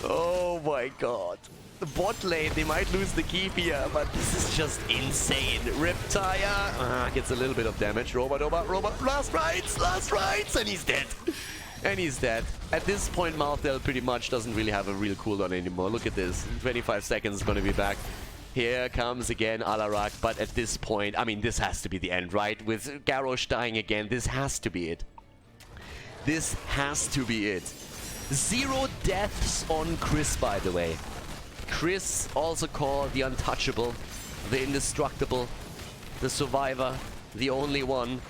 Oh my god. The bot lane, they might lose the keep here, but this is just insane. Riptire gets a little bit of damage. Robot, last rights, and he's dead. And he's dead. At this point, Malthael pretty much doesn't really have a real cooldown anymore. Look at this. 25 seconds gonna be back. Here comes again Alarak, but at this point, I mean, this has to be the end, right? With Garrosh dying again, this has to be it. This has to be it. 0 deaths on Chris, by the way. Chris, also called the Untouchable, the Indestructible, the Survivor, the only one.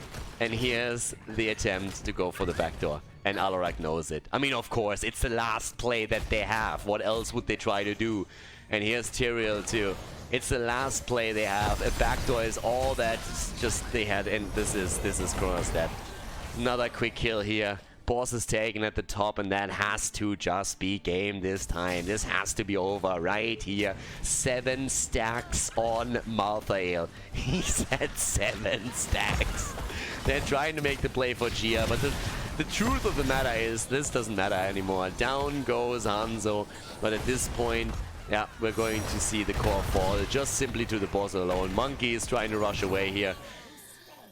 And here's the attempt to go for the backdoor. And Alarak knows it. I mean, of course, it's the last play that they have. What else would they try to do? And here's Tyrael too. It's the last play they have. A backdoor is all that just they had, and this is Chrono's dead. Another quick kill here. Boss is taken at the top, and that has to just be game this time. This has to be over right here. 7 stacks on Malthael. He's at 7 stacks. They're trying to make the play for Gia, but the truth of the matter is this doesn't matter anymore. Down goes Hanzo, but at this point, yeah, we're going to see the core fall just simply to the boss alone. Monkey is trying to rush away here.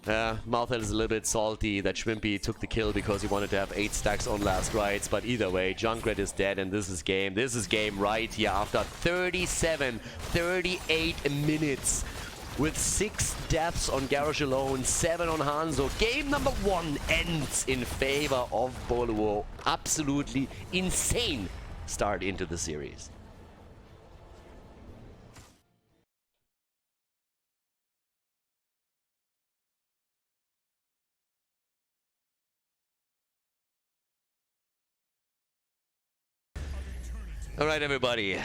Malthael is a little bit salty that Schwimpi took the kill because he wanted to have 8 stacks on last rights, but either way, Junkrat is dead and this is game. This is game right here after 38 minutes. With 6 deaths on Garrosh alone, 7 on Hanzo. Game number 1 ends in favor of Boluo. Absolutely insane start into the series. Alright everybody,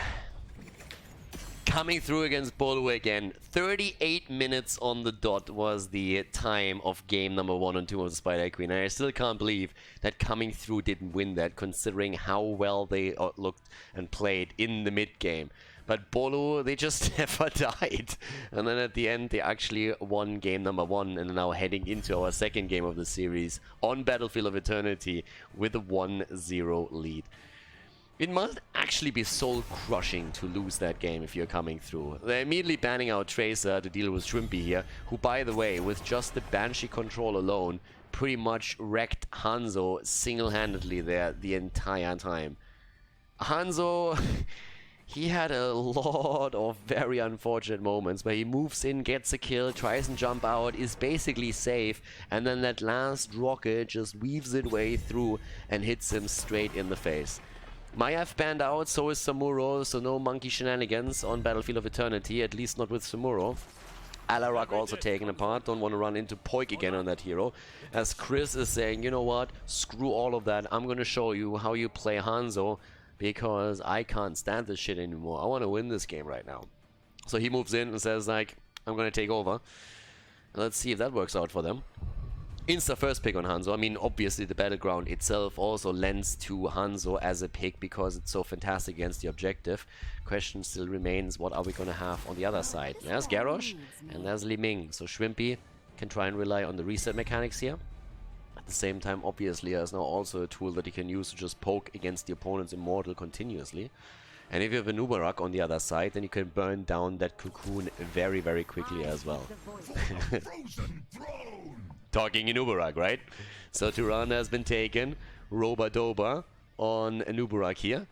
coming through against Boluo again. 38 minutes on the dot was the time of game number 1 and 2 of the Spider Queen. And I still can't believe that coming through didn't win that, considering how well they looked and played in the mid game. But Boluo, they just never died. And then at the end, they actually won game number 1 and are now heading into our second game of the series on Battlefield of Eternity with a 1-0 lead. It must actually be soul-crushing to lose that game if you're coming through. They're immediately banning out Tracer to deal with Schwimpi here, who, by the way, with just the Banshee control alone, pretty much wrecked Hanzo single-handedly there the entire time. Hanzo, he had a lot of very unfortunate moments where he moves in, gets a kill, tries and jump out, is basically safe, and then that last rocket just weaves its way through and hits him straight in the face. Maiev banned out, so is Samuro, so no monkey shenanigans on Battlefield of Eternity, at least not with Samuro. Alarak also taken apart, don't want to run into Poilk again on that hero. As Chris is saying, you know what, screw all of that, I'm going to show you how you play Hanzo, because I can't stand this shit anymore. I want to win this game right now. So he moves in and says like, I'm going to take over. And let's see if that works out for them. Insta first pick on Hanzo. I mean, obviously the battleground itself also lends to Hanzo as a pick because it's so fantastic against the objective. Question still remains, what are we going to have on the other side? There's Garrosh and there's Li Ming. So Schwimpi can try and rely on the reset mechanics here. At the same time, obviously, there's now also a tool that you can use to just poke against the opponent's Immortal continuously. And if you have a Nubarak on the other side, then you can burn down that cocoon very, very quickly as well. Talking Nubarak, right? So Tyrande has been taken. Roba-Doba on Nubarak here.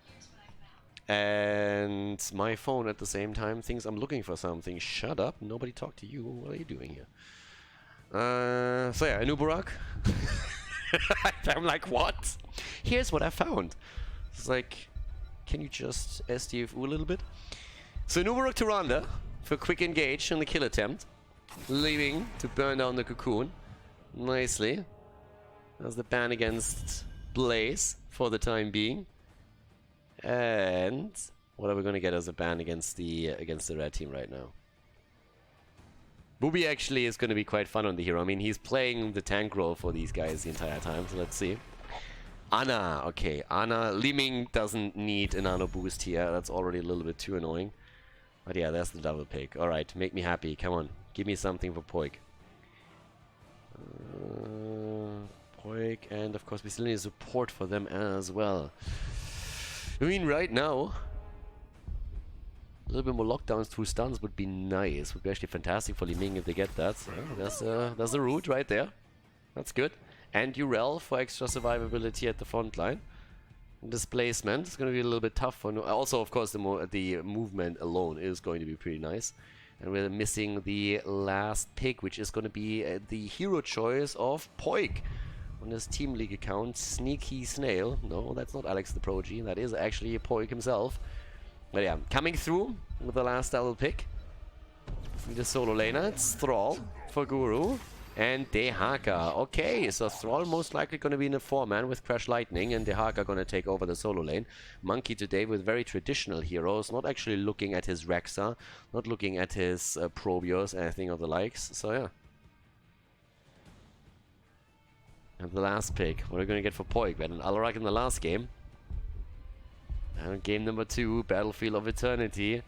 And my phone at the same time thinks I'm looking for something. Shut up, nobody talked to you. What are you doing here? So yeah, Nubarak. I'm like, what? Here's what I found. It's like, can you just SDFU a little bit? So Nubarak Tyrande for quick engage on the kill attempt. Leaving to burn down the cocoon. Nicely. That's the ban against Blaze for the time being. And what are we gonna get as a ban against the red team right now? Wubby actually is gonna be quite fun on the hero. I mean, he's playing the tank role for these guys the entire time, so let's see. Ana, okay. Ana, Li Ming doesn't need a nano boost here. That's already a little bit too annoying. But yeah, that's the double pick. Alright, make me happy. Come on. Give me something for Poilk. Poilk, and of course we still need support for them as well. I mean, right now, a little bit more lockdowns through stuns would be nice. Would be actually fantastic for Li Ming if they get that. So there's a route right there. That's good. And Urel for extra survivability at the front line. Displacement is going to be a little bit tough for. Also, of course, the movement alone is going to be pretty nice. And we're missing the last pick, which is going to be the hero choice of Poilk. On his Team League account, Sneaky Snail. No, that's not Alex the Prodigy. That is actually Poilk himself. But yeah, coming through with the last double pick. The solo laner, it's Thrall for Guru. And Dehaka. Okay, so Thrall most likely going to be in a 4-man with Crash Lightning, and Dehaka going to take over the solo lane. Monkey today with very traditional heroes, not actually looking at his Rexa, not looking at his Probios, anything of the likes. So yeah. And the last pick, what are we going to get for Poilk? We had an Alarak in the last game. And game number 2, Battlefield of Eternity.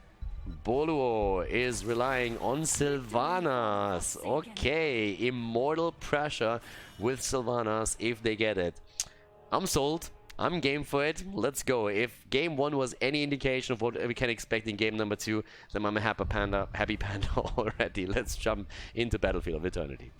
Boluo is relying on Sylvanas. Okay, immortal pressure with Sylvanas if they get it. I'm sold. I'm game for it. Let's go. If game 1 was any indication of what we can expect in game number 2, then I'm a happy panda already. Let's jump into Battlefield of Eternity.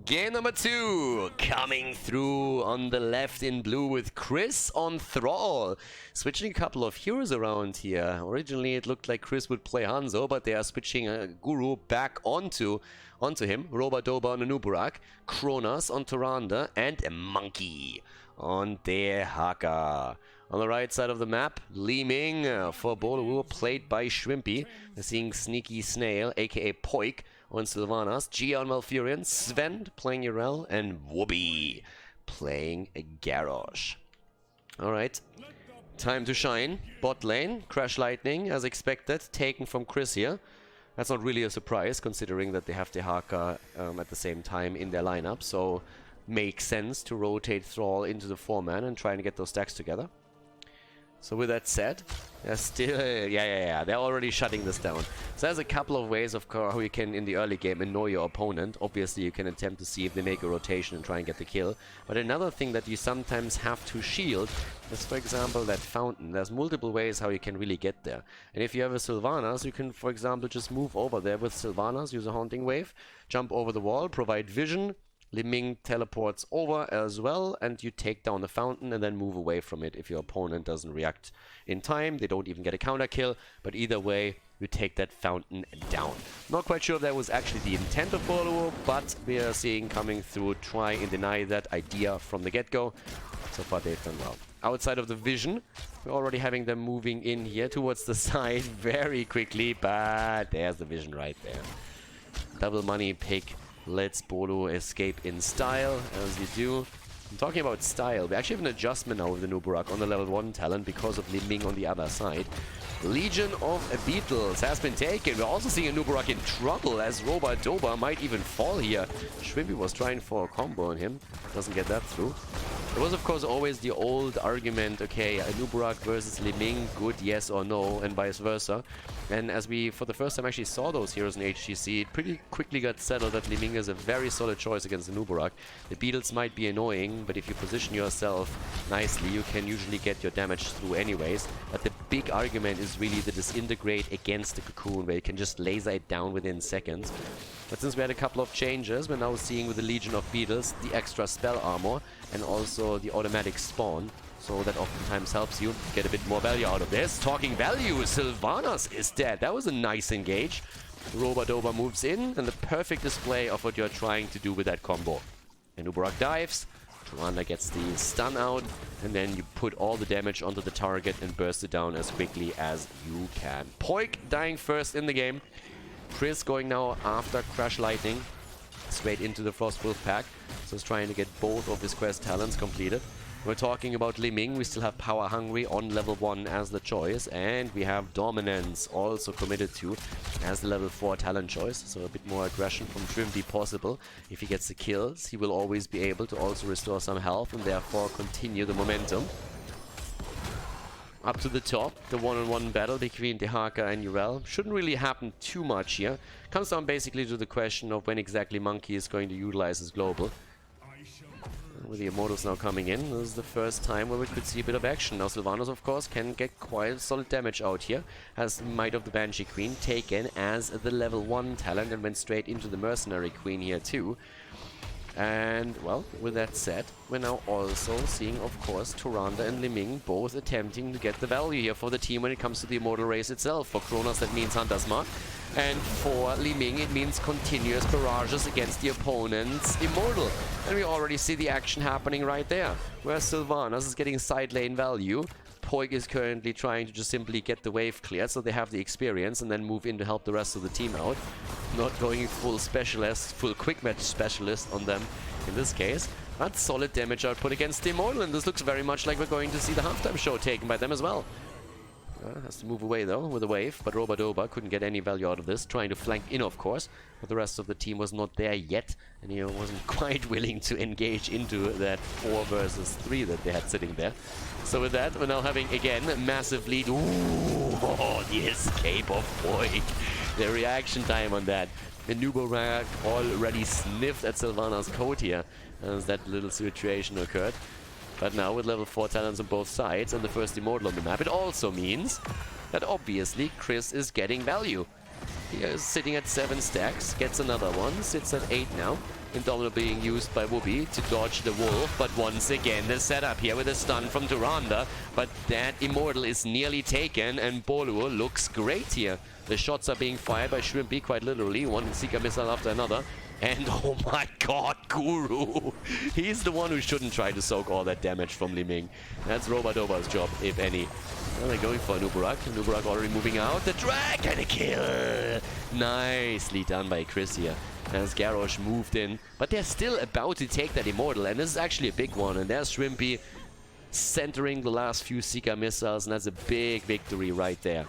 Game number 2, coming through on the left in blue with Chris on Thrall. Switching a couple of heroes around here. Originally it looked like Chris would play Hanzo, but they are switching Guru back onto him. Roba-Doba on Nubarak, Kronos on Tyrande, and a Monkey on Dehaka. On the right side of the map, Li Ming for Boluo, played by Schwimpi. We're seeing Sneaky Snail, aka Poilk, on Sylvanas, Gia on Malfurion, Sven playing Urel, and Wubby playing Garrosh. Alright, time to shine. Bot lane, Crash Lightning, as expected, taken from Chris here. That's not really a surprise, considering that they have Dehaka at the same time in their lineup, so makes sense to rotate Thrall into the 4-man and try and get those stacks together. So with that said, they're still, they're already shutting this down. So there's a couple of ways of how you can, in the early game, annoy your opponent. Obviously, you can attempt to see if they make a rotation and try and get the kill. But another thing that you sometimes have to shield is, for example, that fountain. There's multiple ways how you can really get there. And if you have a Sylvanas, you can, for example, just move over there with Sylvanas, use a Haunting Wave, jump over the wall, provide vision, Liming teleports over as well, and you take down the fountain and then move away from it if your opponent doesn't react in time. They don't even get a counter kill, but either way, you take that fountain down. Not quite sure if that was actually the intent of Boluo, but we are seeing coming through try and deny that idea from the get-go. So far they've done well. Outside of the vision, we're already having them moving in here towards the side very quickly, but there's the vision right there. Double money pick lets Boluo escape in style, as you do. I'm talking about style. We actually have an adjustment now with the Nubarak on the level 1 talent because of Liming on the other side. Legion of Beetles has been taken. We're also seeing a Nubarak in trouble as Doba might even fall here. Schwimpi was trying for a combo on him. Doesn't get that through. There was, of course, always the old argument, okay, a Nubarak versus Liming, good yes or no, and vice versa. And as we, for the first time, actually saw those heroes in HGC, it pretty quickly got settled that Liming is a very solid choice against the Nubarak. The Beetles might be annoying, but if you position yourself nicely, you can usually get your damage through anyways. But the big argument is really the disintegrate against the Cocoon, where you can just laser it down within seconds. But since we had a couple of changes, we're now seeing with the Legion of Beetles the extra spell armor and also the automatic spawn. So that oftentimes helps you get a bit more value out of this. Talking value, Sylvanas is dead. That was a nice engage. Doba moves in, and the perfect display of what you're trying to do with that combo. And Nubarak dives, Turanda gets the stun out, and then you put all the damage onto the target and burst it down as quickly as you can. Poilk dying first in the game. Chris going now after Crash Lightning straight into the Frostwolf pack. So he's trying to get both of his quest talents completed. We're talking about Liming. We still have Power Hungry on level 1 as the choice, and we have Dominance also committed to as the level 4 talent choice. So a bit more aggression from Schwimpi possible. If he gets the kills, he will always be able to also restore some health and therefore continue the momentum. Up to the top, the one-on-one battle between Dehaka and Urel shouldn't really happen too much here. Comes down basically to the question of when exactly Monkey is going to utilize his global. With the Immortals now coming in, this is the first time where we could see a bit of action. Now Sylvanas, of course, can get quite solid damage out here. Has Might of the Banshee Queen taken as the level 1 talent and went straight into the Mercenary Queen here too. And, well, with that said, we're now also seeing, of course, Turanda and Liming both attempting to get the value here for the team when it comes to the Immortal race itself. For Kronos, that means Hunter's Mark. And for Liming, it means continuous barrages against the opponent's Immortal. And we already see the action happening right there, where Sylvanas is getting side lane value. Poilk is currently trying to just simply get the wave cleared so they have the experience and then move in to help the rest of the team out. Not going full specialist, full quick match specialist on them in this case. That's solid damage output against the Immortal, and this looks very much like we're going to see the halftime show taken by them as well. Has to move away though with a wave, but Doba couldn't get any value out of this, trying to flank in of course, but the rest of the team was not there yet, and he wasn't quite willing to engage into that 4 versus 3 that they had sitting there. So with that, we're now having again a massive lead. Ooh, the escape of Poilk. The reaction time on that. The Nubarak already sniffed at Sylvanas' coat here as that little situation occurred. But now with level 4 talents on both sides and the first Immortal on the map, it also means that obviously Chris is getting value. He is sitting at 7 stacks, gets another one, sits at 8 now. Indomitable being used by Wubby to dodge the wolf, but once again the setup here with a stun from Turanda. But that Immortal is nearly taken and Boluo looks great here. The shots are being fired by Schwimpi quite literally, one Seeker missile after another. And oh my god, Guru! He's the one who shouldn't try to soak all that damage from Liming. That's Doba's job, if any. Well, they're going for Nubarak. Nubarak already moving out. The drag and a kill! Nicely done by Chris here. As Garrosh moved in. But they're still about to take that Immortal, and this is actually a big one. And there's Schwimpi centering the last few Seeker missiles, and that's a big victory right there.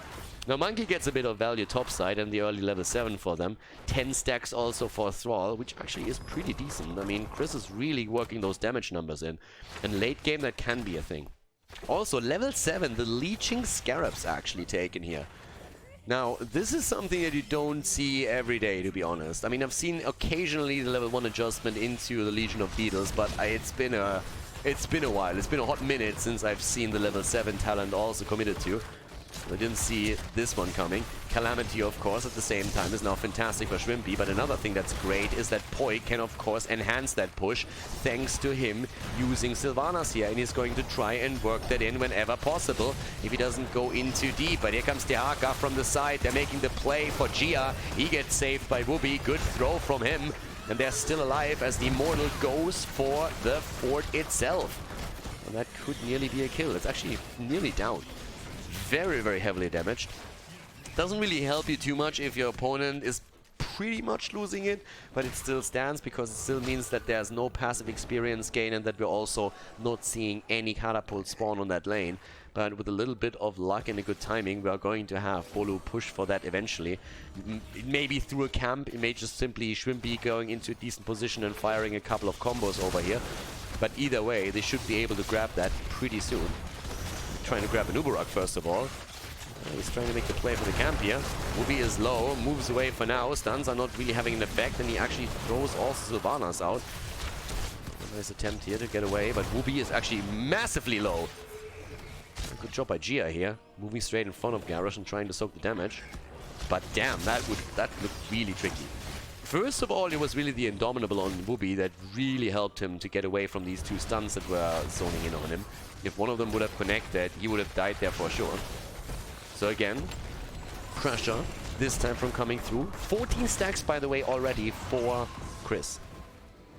Now Monkey gets a bit of value topside and the early level 7 for them. 10 stacks also for Thrall, which actually is pretty decent. I mean, Chris is really working those damage numbers in. And late game, that can be a thing. Also, level 7, the Leeching Scarabs actually taken here. Now, this is something that you don't see every day, to be honest. I mean, I've seen occasionally the level 1 adjustment into the Legion of Beetles, but it's been a while. It's been a hot minute since I've seen the level 7 talent also committed to. I didn't see this one coming. Calamity, of course, at the same time is now fantastic for Schwimpi, but another thing that's great is that Poilk can, of course, enhance that push thanks to him using Sylvanas here, and he's going to try and work that in whenever possible if he doesn't go in too deep. But here comes Tehaka from the side. They're making the play for Gia. He gets saved by Wubby. Good throw from him, and they're still alive as the Immortal goes for the fort itself. And that could nearly be a kill. It's actually nearly down. Very, very heavily damaged. Doesn't really help you too much if your opponent is pretty much losing it, but it still stands because it still means that there's no passive experience gain and that we're also not seeing any catapult spawn on that lane. But with a little bit of luck and a good timing, we are going to have Boluo push for that eventually. Maybe through a camp, it may just simply Schwimpi going into a decent position and firing a couple of combos over here. But either way, they should be able to grab that pretty soon. Trying to grab an Uberak first of all. He's trying to make the play for the camp here. Wubby is low, moves away for now. Stuns are not really having an effect, and he actually throws also Sylvanas out. A nice attempt here to get away, but Wubby is actually massively low. Good job by Gia here, moving straight in front of Garrosh and trying to soak the damage. But damn, that looked really tricky. First of all, it was really the Indomitable on Wubby that really helped him to get away from these two stuns that were zoning in on him. If one of them would have connected, he would have died there for sure. So again, pressure, this time from coming through. 14 stacks, by the way, already for Chris.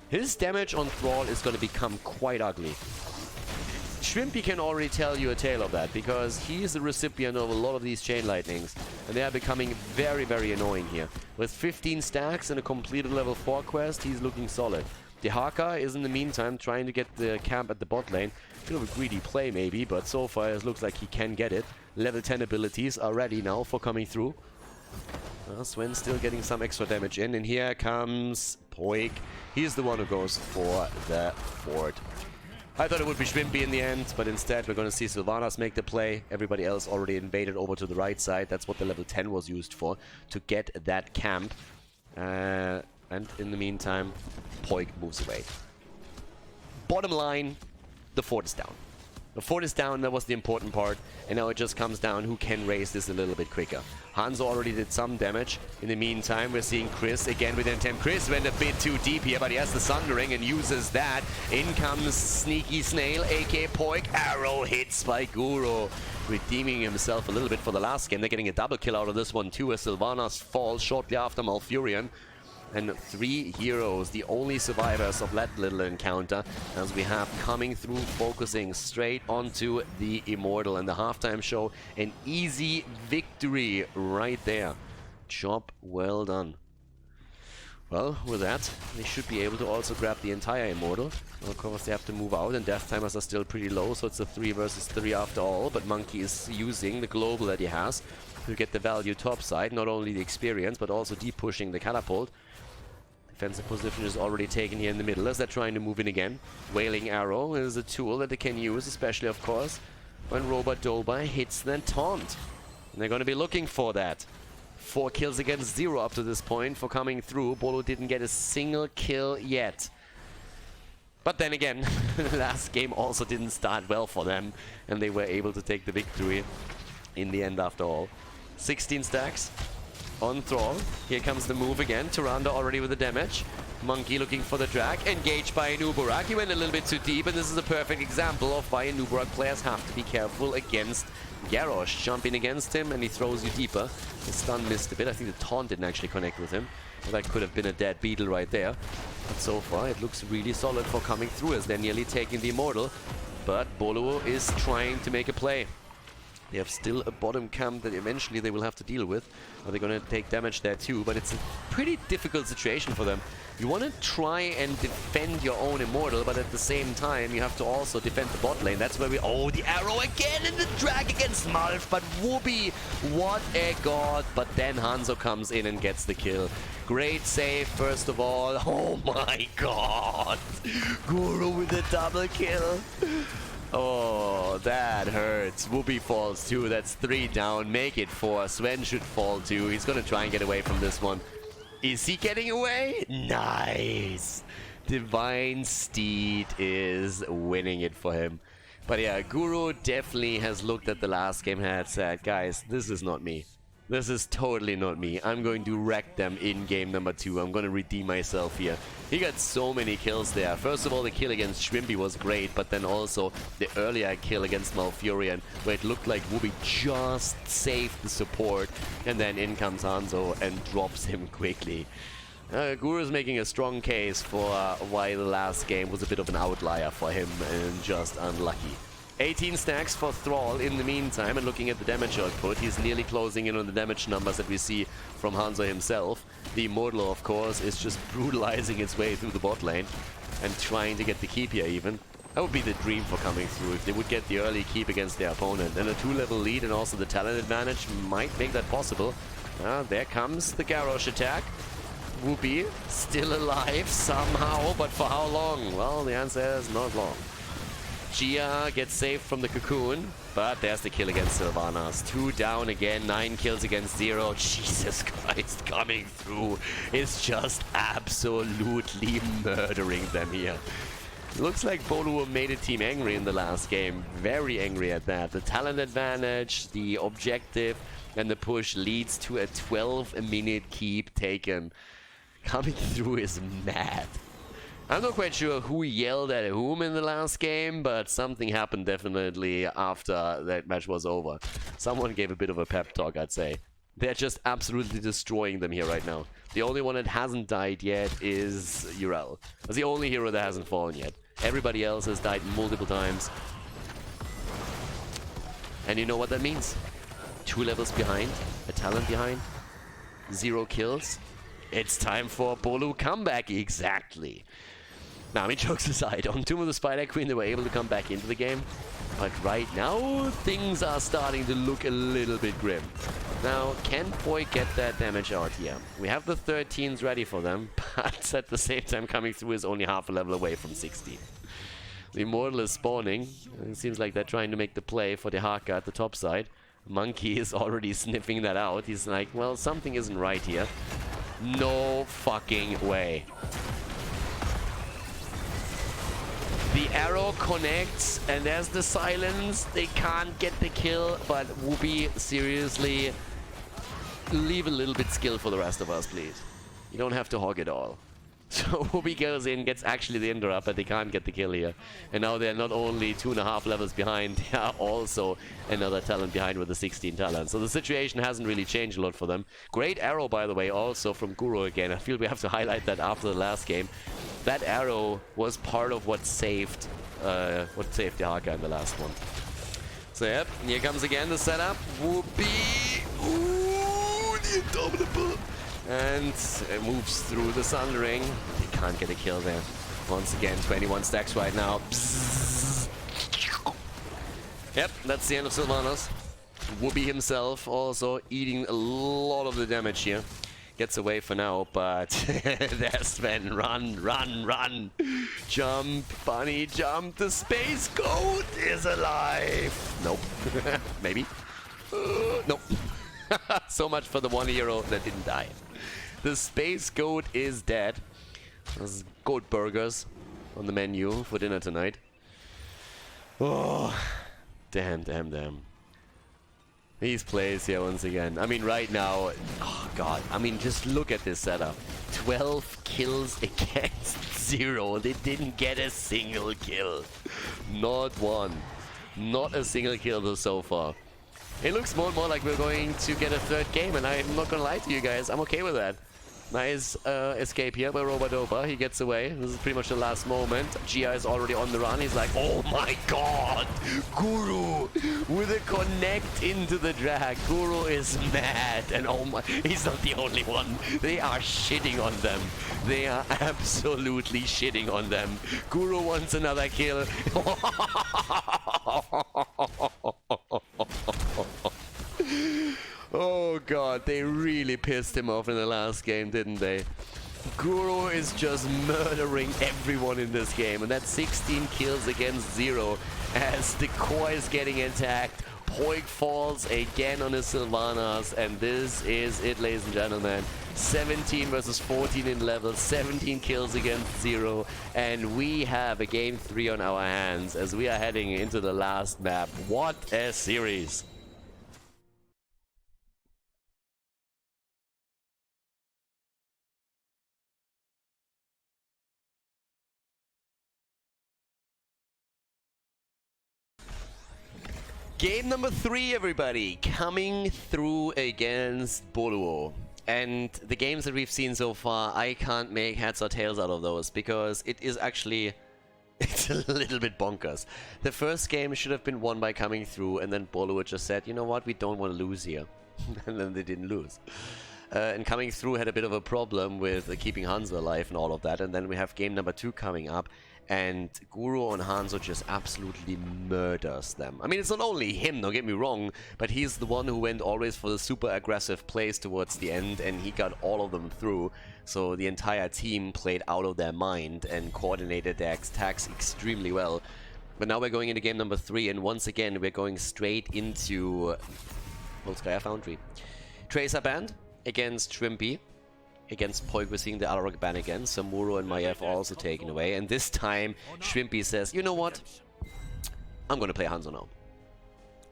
His damage on Thrall is going to become quite ugly. Schwimpi can already tell you a tale of that, because he is the recipient of a lot of these chain lightnings, and they are becoming very, very annoying here. With 15 stacks and a completed level 4 quest, he's looking solid. Tehaka is in the meantime trying to get the camp at the bot lane. Bit of a greedy play maybe, but so far it looks like he can get it. Level 10 abilities are ready now for coming through. Sven still getting some extra damage in, and here comes Poilk. He's the one who goes for the fort. I thought it would be Schwimpi in the end, but instead we're going to see Sylvanas make the play. Everybody else already invaded over to the right side. That's what the level 10 was used for, to get that camp. And in the meantime, Poilk moves away. Bottom line, the fort is down. The fort is down, that was the important part, and now it just comes down who can raise this a little bit quicker. Hanzo already did some damage. In the meantime, we're seeing Chris again with an attempt. Chris went a bit too deep here, but he has the Sundering and uses that. In comes Sneaky Snail, aka Poilk. Arrow hits by Guru, redeeming himself a little bit for the last game. They're getting a double kill out of this one too, as Sylvanas falls shortly after Malfurion. And 3 heroes, the only survivors of that little encounter, as we have coming through, focusing straight onto the Immortal. And the halftime show, an easy victory right there. Job well done. Well, with that, they should be able to also grab the entire Immortal. Of course, they have to move out, and death timers are still pretty low, so it's a 3 versus 3 after all. But Monkey is using the global that he has to get the value topside, not only the experience, but also deep pushing the catapult. Defensive position is already taken here in the middle as they're trying to move in again. Wailing Arrow is a tool that they can use, especially, of course, when Robot Dolby hits the taunt. And they're going to be looking for that. 4 kills against 0 up to this point for coming through. Boluo didn't get a single kill yet. But then again, last game also didn't start well for them, and they were able to take the victory in the end after all. 16 stacks on Thrall. Here comes the move again. Tyrande already with the damage. Monkey looking for the drag. Engaged by an Uberak. He went a little bit too deep, and this is a perfect example of why Uberak players have to be careful against Garrosh. Jumping against him, and he throws you deeper. The stun missed a bit. I think the taunt didn't actually connect with him. Well, that could have been a dead beetle right there. But so far, it looks really solid for coming through as they're nearly taking the Immortal. But Boluo is trying to make a play. They have still a bottom camp that eventually they will have to deal with. They're going to take damage there too, but it's a pretty difficult situation for them. You want to try and defend your own Immortal, but at the same time you have to also defend the bot lane. That's where we... Oh, the arrow again and the drag against Malf, but Wubby, what a god. But then Hanzo comes in and gets the kill. Great save, first of all. Oh my god. Guru with a double kill. Oh, that hurts. Wubby falls too. That's 3 down. Make it 4. Sven should fall too. He's gonna try and get away from this one. Is he getting away? Nice. Divine Steed is winning it for him. But yeah, Guru definitely has looked at the last game and had said, guys, this is not me. This is totally not me. I'm going to wreck them in game number 2. I'm going to redeem myself here. He got so many kills there. First of all, the kill against Schwimpi was great, but then also the earlier kill against Malfurion, where it looked like Wubby just saved the support, and then in comes Hanzo and drops him quickly. Guru is making a strong case for why the last game was a bit of an outlier for him and just unlucky. 18 stacks for Thrall in the meantime, and looking at the damage output, he's nearly closing in on the damage numbers that we see from Hanzo himself. The Immortal, of course, is just brutalizing its way through the bot lane and trying to get the keep here even. That would be the dream for coming through, if they would get the early keep against their opponent. And a 2-level lead and also the talent advantage might make that possible. There comes the Garrosh attack. Wubby still alive somehow, but for how long? Well, the answer is not long. Gia gets saved from the cocoon, but there's the kill against Sylvanas. 2 down again, 9 kills against 0. Jesus Christ, coming through is just absolutely murdering them here. Looks like Boluo made a team angry in the last game. Very angry at that. The talent advantage, the objective, and the push leads to a 12-minute keep taken. Coming through is mad. I'm not quite sure who yelled at whom in the last game, but something happened definitely after that match was over. Someone gave a bit of a pep talk, I'd say. They're just absolutely destroying them here right now. The only one that hasn't died yet is Urel. That's the only hero that hasn't fallen yet. Everybody else has died multiple times. And you know what that means? 2 levels behind, a talent behind, 0 kills. It's time for Boluo comeback, exactly. Now, I mean, jokes aside, on Tomb of the Spider Queen, they were able to come back into the game. But right now, things are starting to look a little bit grim. Now, can Poilk get that damage out here? We have the 13s ready for them, but at the same time, coming through is only half a level away from 16. The Immortal is spawning. It seems like they're trying to make the play for the Haka at the top side. Monkey is already sniffing that out. He's like, well, something isn't right here. No fucking way. The arrow connects, and there's the silence. They can't get the kill, but Wubby, seriously, leave a little bit skill for the rest of us, please. You don't have to hog it all. So Wubby goes in, gets actually the interrupt, but they can't get the kill here. And now they're not only 2.5 levels behind, they are also another talent behind with the 16 talent. So the situation hasn't really changed a lot for them. Great arrow, by the way, also from Guru again. I feel we have to highlight that after the last game. That arrow was part of what saved the Haka in the last one. So yep, here comes again the setup. Wubby! Ooh, the Indomitable! And it moves through the Sundering. They can't get a kill there. Once again, 21 stacks right now. Bzzz. Yep, that's the end of Sylvanas. Wubby himself also eating a lot of the damage here. Gets away for now, but there's Sven. Run, run, run. Jump, bunny, jump. The space goat is alive. Nope. Maybe. Nope. So much for the one hero that didn't die. The space goat is dead. There's goat burgers on the menu for dinner tonight. Oh, damn, damn, damn. These plays here once again. I mean, right now, oh god. I mean, just look at this setup. 12 kills against 0. They didn't get a single kill. Not one. Not a single kill so far. It looks more and more like we're going to get a 3rd game, and I'm not gonna lie to you guys, I'm okay with that. Nice escape here by Robadoba. He gets away. This is pretty much the last moment. Gia is already on the run. He's like, oh my god! Guru! With a connect into the drag. Guru is mad. And oh my... He's not the only one. They are shitting on them. They are absolutely shitting on them. Guru wants another kill. Oh god, they really pissed him off in the last game, didn't they? Guru is just murdering everyone in this game, and that's 16 kills against 0 as the core is getting attacked. Poilk falls again on his Sylvanas, and this is it, ladies and gentlemen. 17 versus 14 in level, 17 kills against 0, and we have a game 3 on our hands as we are heading into the last map. What a series! Game number 3, everybody, coming through against Boluo. And the games that we've seen so far, I can't make heads or tails out of those, because it is actually, it's a little bit bonkers. The first game should have been won by coming through, and then Boluo just said, you know what, we don't want to lose here. And then they didn't lose. And coming through had a bit of a problem with keeping Hanzo alive and all of that, and then we have game number 2 coming up. And Guru on Hanzo just absolutely murders them. I mean, it's not only him, don't get me wrong, but he's the one who went always for the super aggressive plays towards the end, and he got all of them through. So the entire team played out of their mind and coordinated their attacks extremely well. But now we're going into game number 3, and once again, we're going straight into Volskaya Foundry. Tracer banned against Schwimpi. Against Poilk, we're seeing the Alarok ban again. Samuro and Maiev are also taken away. And this time, Schwimpi says, you know what? I'm going to play Hanzo now.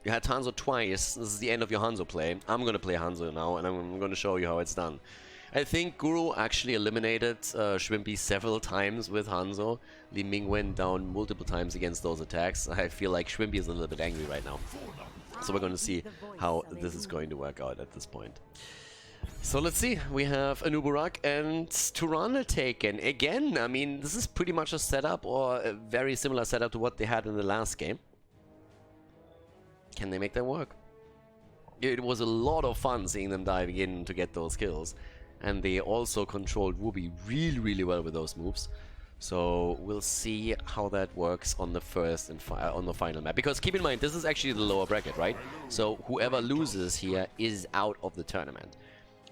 You had Hanzo twice. This is the end of your Hanzo play. I'm going to play Hanzo now, and I'm going to show you how it's done. I think Guru actually eliminated Schwimpi several times with Hanzo. Li Ming went down multiple times against those attacks. I feel like Schwimpi is a little bit angry right now. So we're going to see how this is going to work out at this point. So let's see, we have Anubarak and Turana taken. Again, I mean, this is pretty much a setup, or a very similar setup to what they had in the last game. Can they make that work? It was a lot of fun seeing them diving in to get those kills. And they also controlled Wubby really, really well with those moves. So we'll see how that works on the first and on the final map. Because keep in mind, this is actually the lower bracket, right? So whoever loses here is out of the tournament.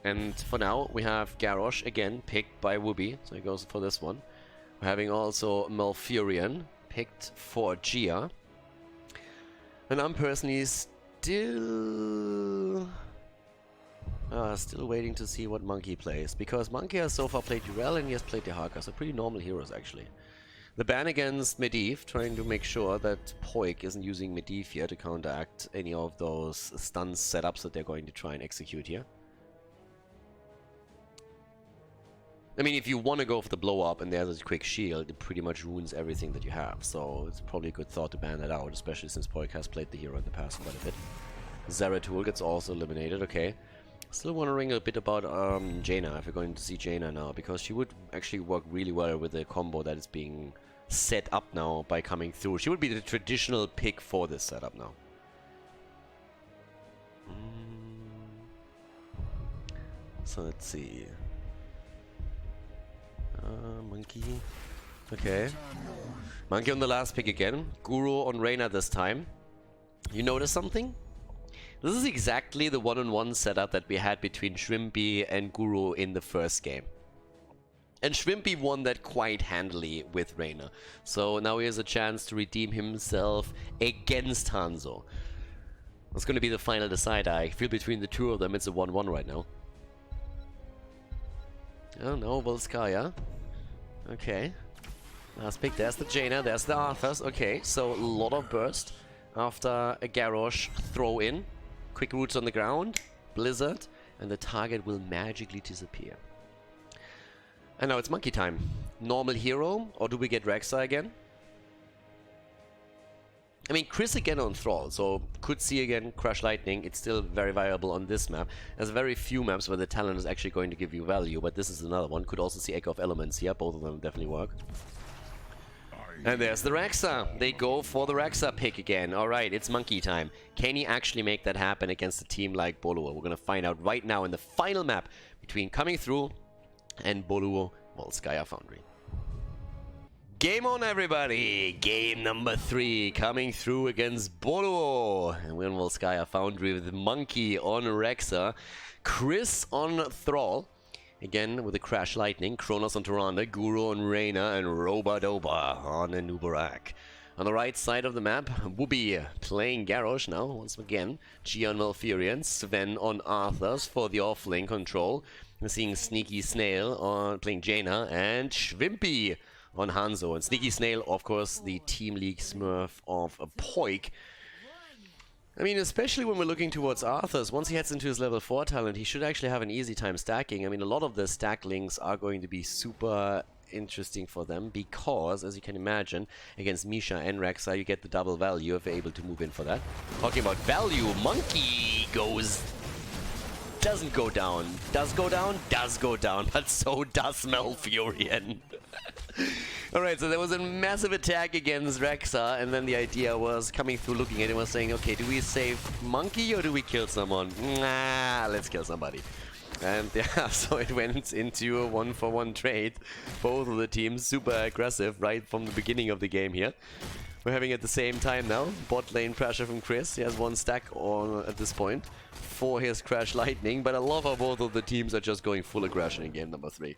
And for now, we have Garrosh, again, picked by Wubby, so he goes for this one. We're having also Malfurion, picked for Gia. And I'm personally still waiting to see what Monkey plays, because Monkey has so far played Urel and he has played Dehaka, so pretty normal heroes, actually. The ban against Medivh, trying to make sure that Poilk isn't using Medivh here to counteract any of those stun setups that they're going to try and execute here. I mean, if you want to go for the blow-up and there's a quick shield, it pretty much ruins everything that you have. So it's probably a good thought to ban that out, especially since Poilk has played the hero in the past quite a bit. Zeratul gets also eliminated, okay. Still wondering a bit about Jaina, if we're going to see Jaina now, because she would actually work really well with the combo that is being set up now by coming through. She would be the traditional pick for this setup now. So let's see. Monkey. Okay. Monkey on the last pick again. Guru on Reyna this time. You notice something? This is exactly the one-on-one setup that we had between Schwimpi and Guru in the first game. And Schwimpi won that quite handily with Reyna. So now he has a chance to redeem himself against Hanzo. It's going to be the final decider. I feel between the two of them it's a 1-1 right now. Oh no, Volskaya. Okay. Last pick, there's the Jaina, there's the Arthurs. Okay, so a lot of burst after a Garrosh throw in. Quick roots on the ground, Blizzard, and the target will magically disappear. And now it's Monkey time. Normal hero, or do we get Rexa again? I mean, Chris again on Thrall, so could see again Crush Lightning. It's still very viable on this map. There's very few maps where the talent is actually going to give you value, but this is another one. Could also see Echo of Elements here. Both of them definitely work. And there's the Rexa. They go for the Rexa pick again. Alright, it's Monkey time. Can he actually make that happen against a team like Boluo? We're going to find out right now in the final map between Coming Through and Boluo Volskaya Foundry. Game on, everybody! Game number 3 coming through against Boluo. And we're on Volskaya Foundry with Monkey on Rexa, Chris on Thrall, again with the Crash Lightning, Kronos on Tyrande, Guru on Reyna, and Robadoba on Anubarak. On the right side of the map, Wubby playing Garrosh now, once again. Gia on Malfurion, Sven on Arthurs for the offlane control. We're seeing Sneaky Snail on playing Jaina and Schwimpi on Hanzo. And Sneaky Snail, of course, the Team League Smurf of Poilk. I mean, especially when we're looking towards Arthur's, once he heads into his level 4 talent, he should actually have an easy time stacking. I mean, a lot of the stack links are going to be super interesting for them because, as you can imagine, against Misha and Rexa, you get the double value if you're able to move in for that. Talking about value, Monkey doesn't go down. Does go down, but so does Malfurion. Alright, so there was a massive attack against Rexa, and then the idea was coming through, looking at him, was saying, okay, do we save Monkey or do we kill someone? Nah, let's kill somebody. And yeah, so it went into a 1-for-1 trade. Both of the teams super aggressive right from the beginning of the game here. We're having at the same time now bot lane pressure from Chris. He has 1 stack on at this point for his Crash Lightning, but I love how both of the teams are just going full aggression in game number 3.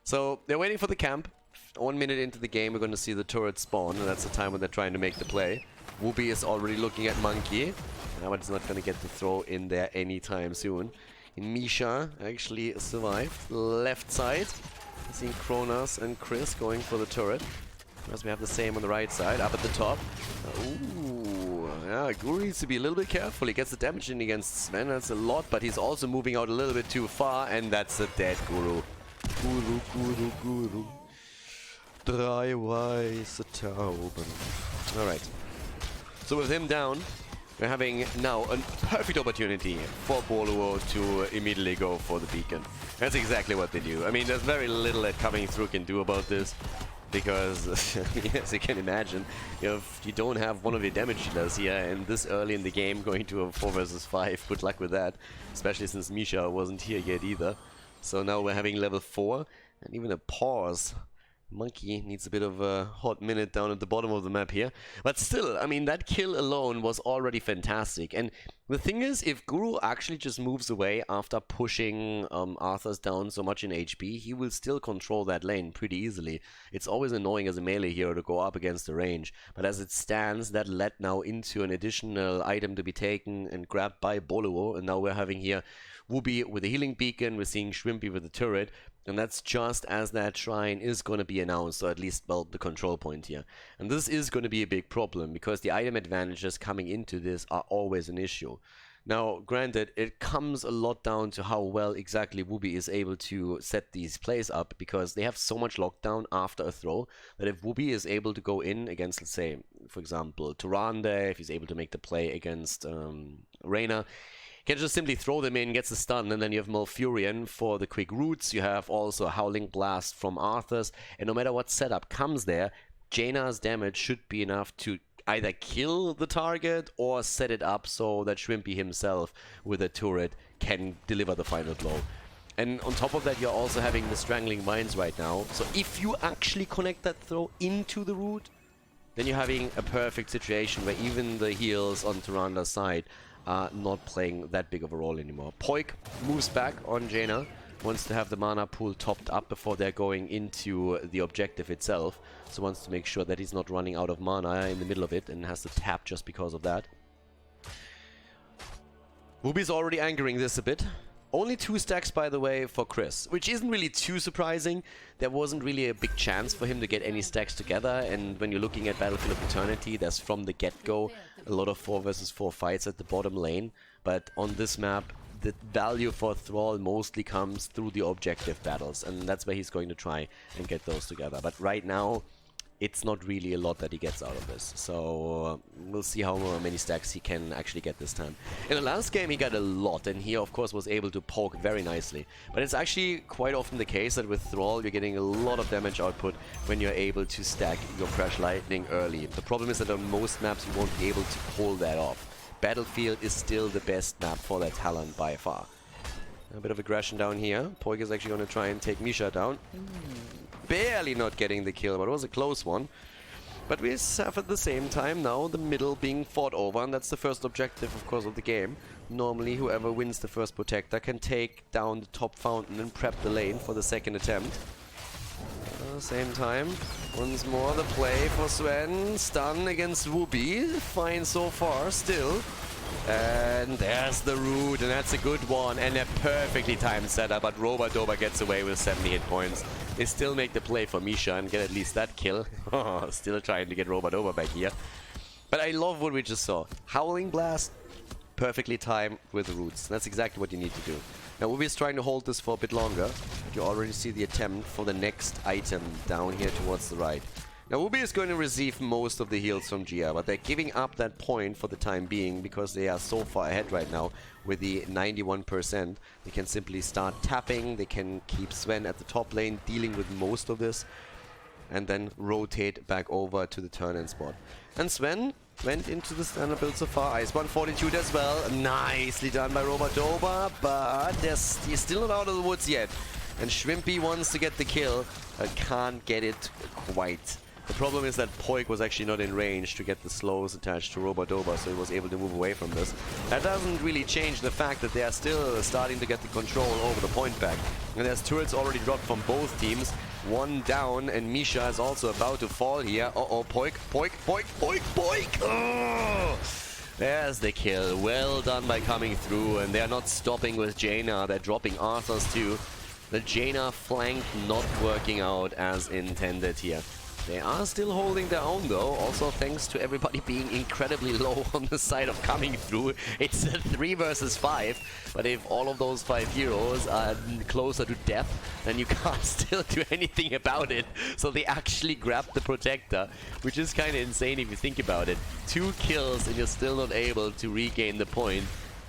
So they're waiting for the camp. 1 minute into the game, we're going to see the turret spawn, and that's the time when they're trying to make the play. Wubby is already looking at Monkey, but he's not going to get the throw in there anytime soon. And Misha actually survived. Left side, seeing Kronos and Chris going for the turret. As we have the same on the right side, up at the top. Ooh, yeah, Guru needs to be a little bit careful. He gets the damage in against Sven, that's a lot, but he's also moving out a little bit too far, and that's a dead Guru. Guru. Drei weiße Tauben. Alright. So with him down, we're having now a perfect opportunity for Boluo to immediately go for the beacon. That's exactly what they do. I mean, there's very little that coming through can do about this. Because, as you can imagine, if you don't have one of your damage dealers here and this early in the game going to a 4 versus 5, good luck with that. Especially since Misha wasn't here yet either. So now we're having level 4 and even a pause. Monkey needs a bit of a hot minute down at the bottom of the map here. But still, I mean, that kill alone was already fantastic. And the thing is, if Guru actually just moves away after pushing Arthur's down so much in HP, he will still control that lane pretty easily. It's always annoying as a melee hero to go up against the range. But as it stands, that led now into an additional item to be taken and grabbed by Boluo. And now we're having here Wubby with a healing beacon, we're seeing Schwimpi with a turret. And that's just as that shrine is going to be announced, or at least, well, the control point here. And this is going to be a big problem, because the item advantages coming into this are always an issue. Now, granted, it comes a lot down to how well exactly Wubby is able to set these plays up, because they have so much lockdown after a throw, that if Wubby is able to go in against, let's say, for example, Tyrande, if he's able to make the play against Reyna, can just simply throw them in, gets the stun, and then you have Malfurion for the quick roots. You have also a Howling Blast from Arthur's, and no matter what setup comes there, Jaina's damage should be enough to either kill the target or set it up so that Schwimpi himself with a turret can deliver the final blow. And on top of that, you're also having the Strangling Vines right now, so if you actually connect that throw into the root, then you're having a perfect situation where even the heals on Tyranda's side are not playing that big of a role anymore. Poilk moves back on Jaina, wants to have the mana pool topped up before they're going into the objective itself, so wants to make sure that he's not running out of mana in the middle of it and has to tap just because of that. Wubby's already anchoring this a bit. Only 2 stacks, by the way, for Chris, which isn't really too surprising. There wasn't really a big chance for him to get any stacks together, and when you're looking at Battlefield of Eternity, there's from the get-go a lot of 4 versus 4 fights at the bottom lane, but on this map, the value for Thrall mostly comes through the objective battles, and that's where he's going to try and get those together. But right now, it's not really a lot that he gets out of this, so we'll see how many stacks he can actually get this time. In the last game he got a lot, and he of course was able to poke very nicely, but it's actually quite often the case that with Thrall you're getting a lot of damage output when you're able to stack your Crash Lightning early. The problem is that on most maps you won't be able to pull that off. Battlefield is still the best map for that talent by far. A bit of aggression down here. Poilk is actually going to try and take Misha down. Barely not getting the kill, but it was a close one. But we have at the same time now the middle being fought over, and that's the first objective, of course, of the game. Normally, whoever wins the first protector can take down the top fountain and prep the lane for the second attempt. Same time, once more the play for Sven. Stun against Wubby. Fine so far, still. And there's the root, and that's a good one, and a perfectly timed setup, but Roba-Doba gets away with 70 hit points. They still make the play for Misha and get at least that kill. Still trying to get Roba-Doba back here. But I love what we just saw. Howling Blast, perfectly timed with roots. That's exactly what you need to do. Now Wubby is trying to hold this for a bit longer. You already see the attempt for the next item down here towards the right. Now Wubby is going to receive most of the heals from Gia, but they're giving up that point for the time being because they are so far ahead right now with the 91%. They can simply start tapping, they can keep Sven at the top lane dealing with most of this, and then rotate back over to the turn-in spot. And Sven went into the standard build so far. Iceborne Fortitude as well. Nicely done by Roba-Doba, but he's still not out of the woods yet. And Schwimpi wants to get the kill, but can't get it quite. The problem is that Poilk was actually not in range to get the slows attached to Roba-Doba, so he was able to move away from this. That doesn't really change the fact that they are still starting to get the control over the point back. And there's turrets already dropped from both teams. One down, and Misha is also about to fall here. Uh-oh, Poilk. Oh! There's the kill. Well done by coming through, and they're not stopping with Jaina. They're dropping Arthurs too. The Jaina flank not working out as intended here. They are still holding their own though, also thanks to everybody being incredibly low on the side of coming through. It's a 3 versus 5, but if all of those 5 heroes are closer to death, then you can't still do anything about it. So they actually grabbed the Protector, which is kind of insane if you think about it. 2 kills and you're still not able to regain the point.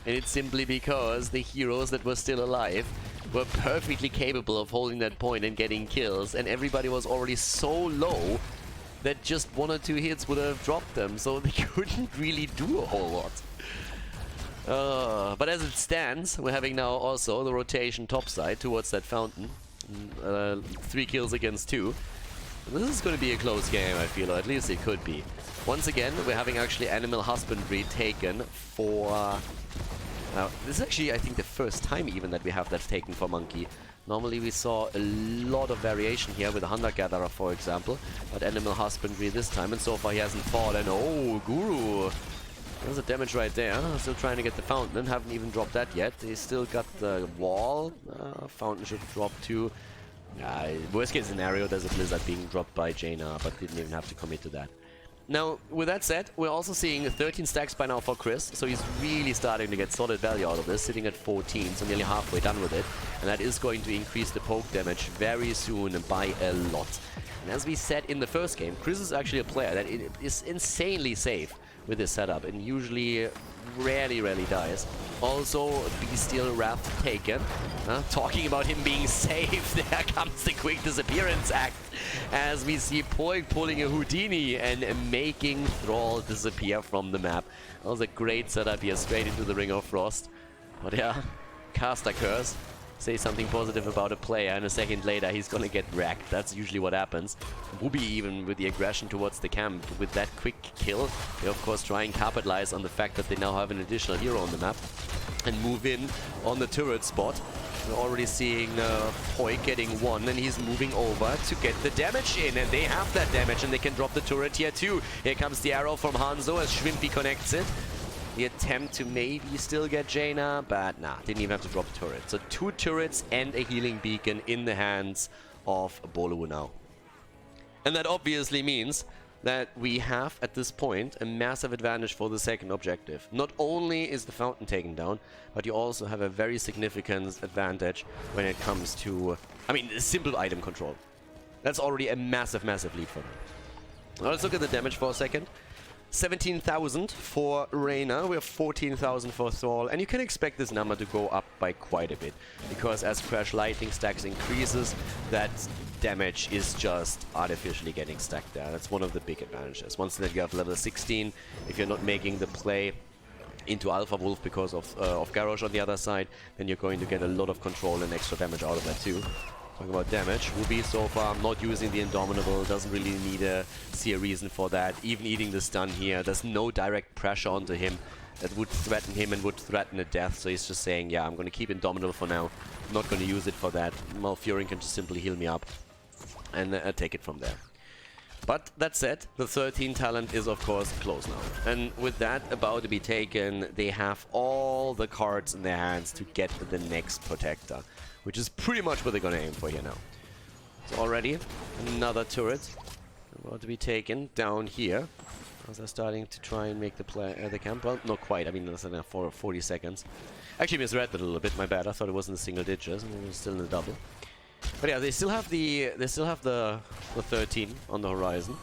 And it's simply because the heroes that were still alive were perfectly capable of holding that point and getting kills, and everybody was already so low that just 1 or 2 hits would have dropped them, so they couldn't really do a whole lot. But as it stands, we're having now also the rotation topside towards that fountain. 3 kills against 2. This is going to be a close game, I feel, or at least it could be. Once again, we're having actually Animal Husbandry taken for... Now, this is actually, I think, the first time even that we have that taken for Monkey. Normally we saw a lot of variation here with the Hunter-Gatherer, for example, but Animal Husbandry this time, and so far he hasn't fallen. Oh, Guru! There's a damage right there. Still trying to get the Fountain, haven't even dropped that yet. He's still got the wall. Fountain should drop too. Worst case scenario, there's a Blizzard being dropped by Jaina, but didn't even have to commit to that. Now, with that said, we're also seeing 13 stacks by now for Chris, so he's really starting to get solid value out of this, sitting at 14, so nearly halfway done with it. And that is going to increase the poke damage very soon by a lot. And as we said in the first game, Chris is actually a player that is insanely safe with this setup and usually rarely dies. Also, Bestial Wrath taken. Talking about him being safe, there comes the quick disappearance act as we see Poilk pulling a Houdini and making Thrall disappear from the map. That was a great setup here, straight into the Ring of Frost. But yeah, Caster Curse. Say something positive about a player and a second later he's gonna get wrecked. That's usually what happens. Wubby even with the aggression towards the camp with that quick kill. They of course try and capitalize on the fact that they now have an additional hero on the map and move in on the turret spot. We're already seeing Poilk getting 1 and he's moving over to get the damage in, and they have that damage and they can drop the turret here too. Here comes the arrow from Hanzo as Schwimpi connects it. The attempt to maybe still get Jaina, but nah, didn't even have to drop the turret. So 2 turrets and a healing beacon in the hands of Boluo now. And that obviously means that we have, at this point, a massive advantage for the second objective. Not only is the fountain taken down, but you also have a very significant advantage when it comes to, simple item control. That's already a massive lead for them. Now let's look at the damage for a second. 17,000 for Reyna, we have 14,000 for Thrall, and you can expect this number to go up by quite a bit, because as Crash Lightning stacks increases, that damage is just artificially getting stacked there. That's one of the big advantages. Once that you have level 16, if you're not making the play into Alpha Wolf because of Garrosh on the other side, then you're going to get a lot of control and extra damage out of that too. Talking about damage, Wubby so far not using the Indomitable, doesn't really see a reason for that. Even eating the stun here, there's no direct pressure onto him that would threaten him and would threaten a death, so he's just saying, yeah, I'm going to keep Indomitable for now, I'm not going to use it for that. Malfurion can just simply heal me up and take it from there. But that said, the 13 talent is of course close now. And with that about to be taken, they have all the cards in their hands to get the next protector, which is pretty much what they're gonna aim for here now. So already another turret about to be taken down here. As they're starting to try and make the camp. Well, not quite. I mean, that's enough for 40 seconds. Actually misread that a little bit. My bad. I thought it was in the single digits, and it was still in the double. But yeah, they still have the 13 on the horizon,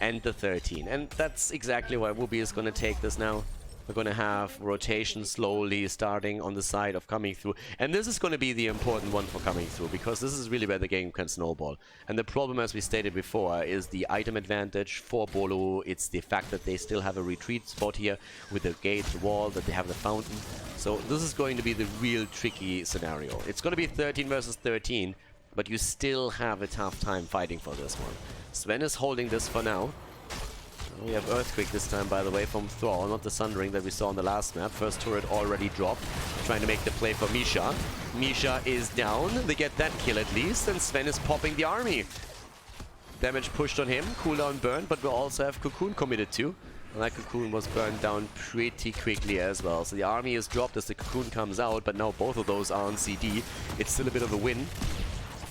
and the 13, and that's exactly why Wubby is gonna take this now. We're gonna have rotation slowly starting on the side of coming through, and this is gonna be the important one for coming through, because this is really where the game can snowball. And the problem, as we stated before, is the item advantage for Boluo. It's the fact that they still have a retreat spot here with the gate, the wall, that they have the fountain. So this is going to be the real tricky scenario. It's gonna be 13 versus 13, but you still have a tough time fighting for this one. Sven is holding this for now. We have Earthquake this time, by the way, from Thrall, not the Sundering that we saw on the last map. First turret already dropped, trying to make the play for Misha. Misha is down, they get that kill at least, and Sven is popping the army. Damage pushed on him, cooldown burned, but we also have Cocoon committed to. And that Cocoon was burned down pretty quickly as well. So the army is dropped as the Cocoon comes out, but now both of those are on CD. It's still a bit of a win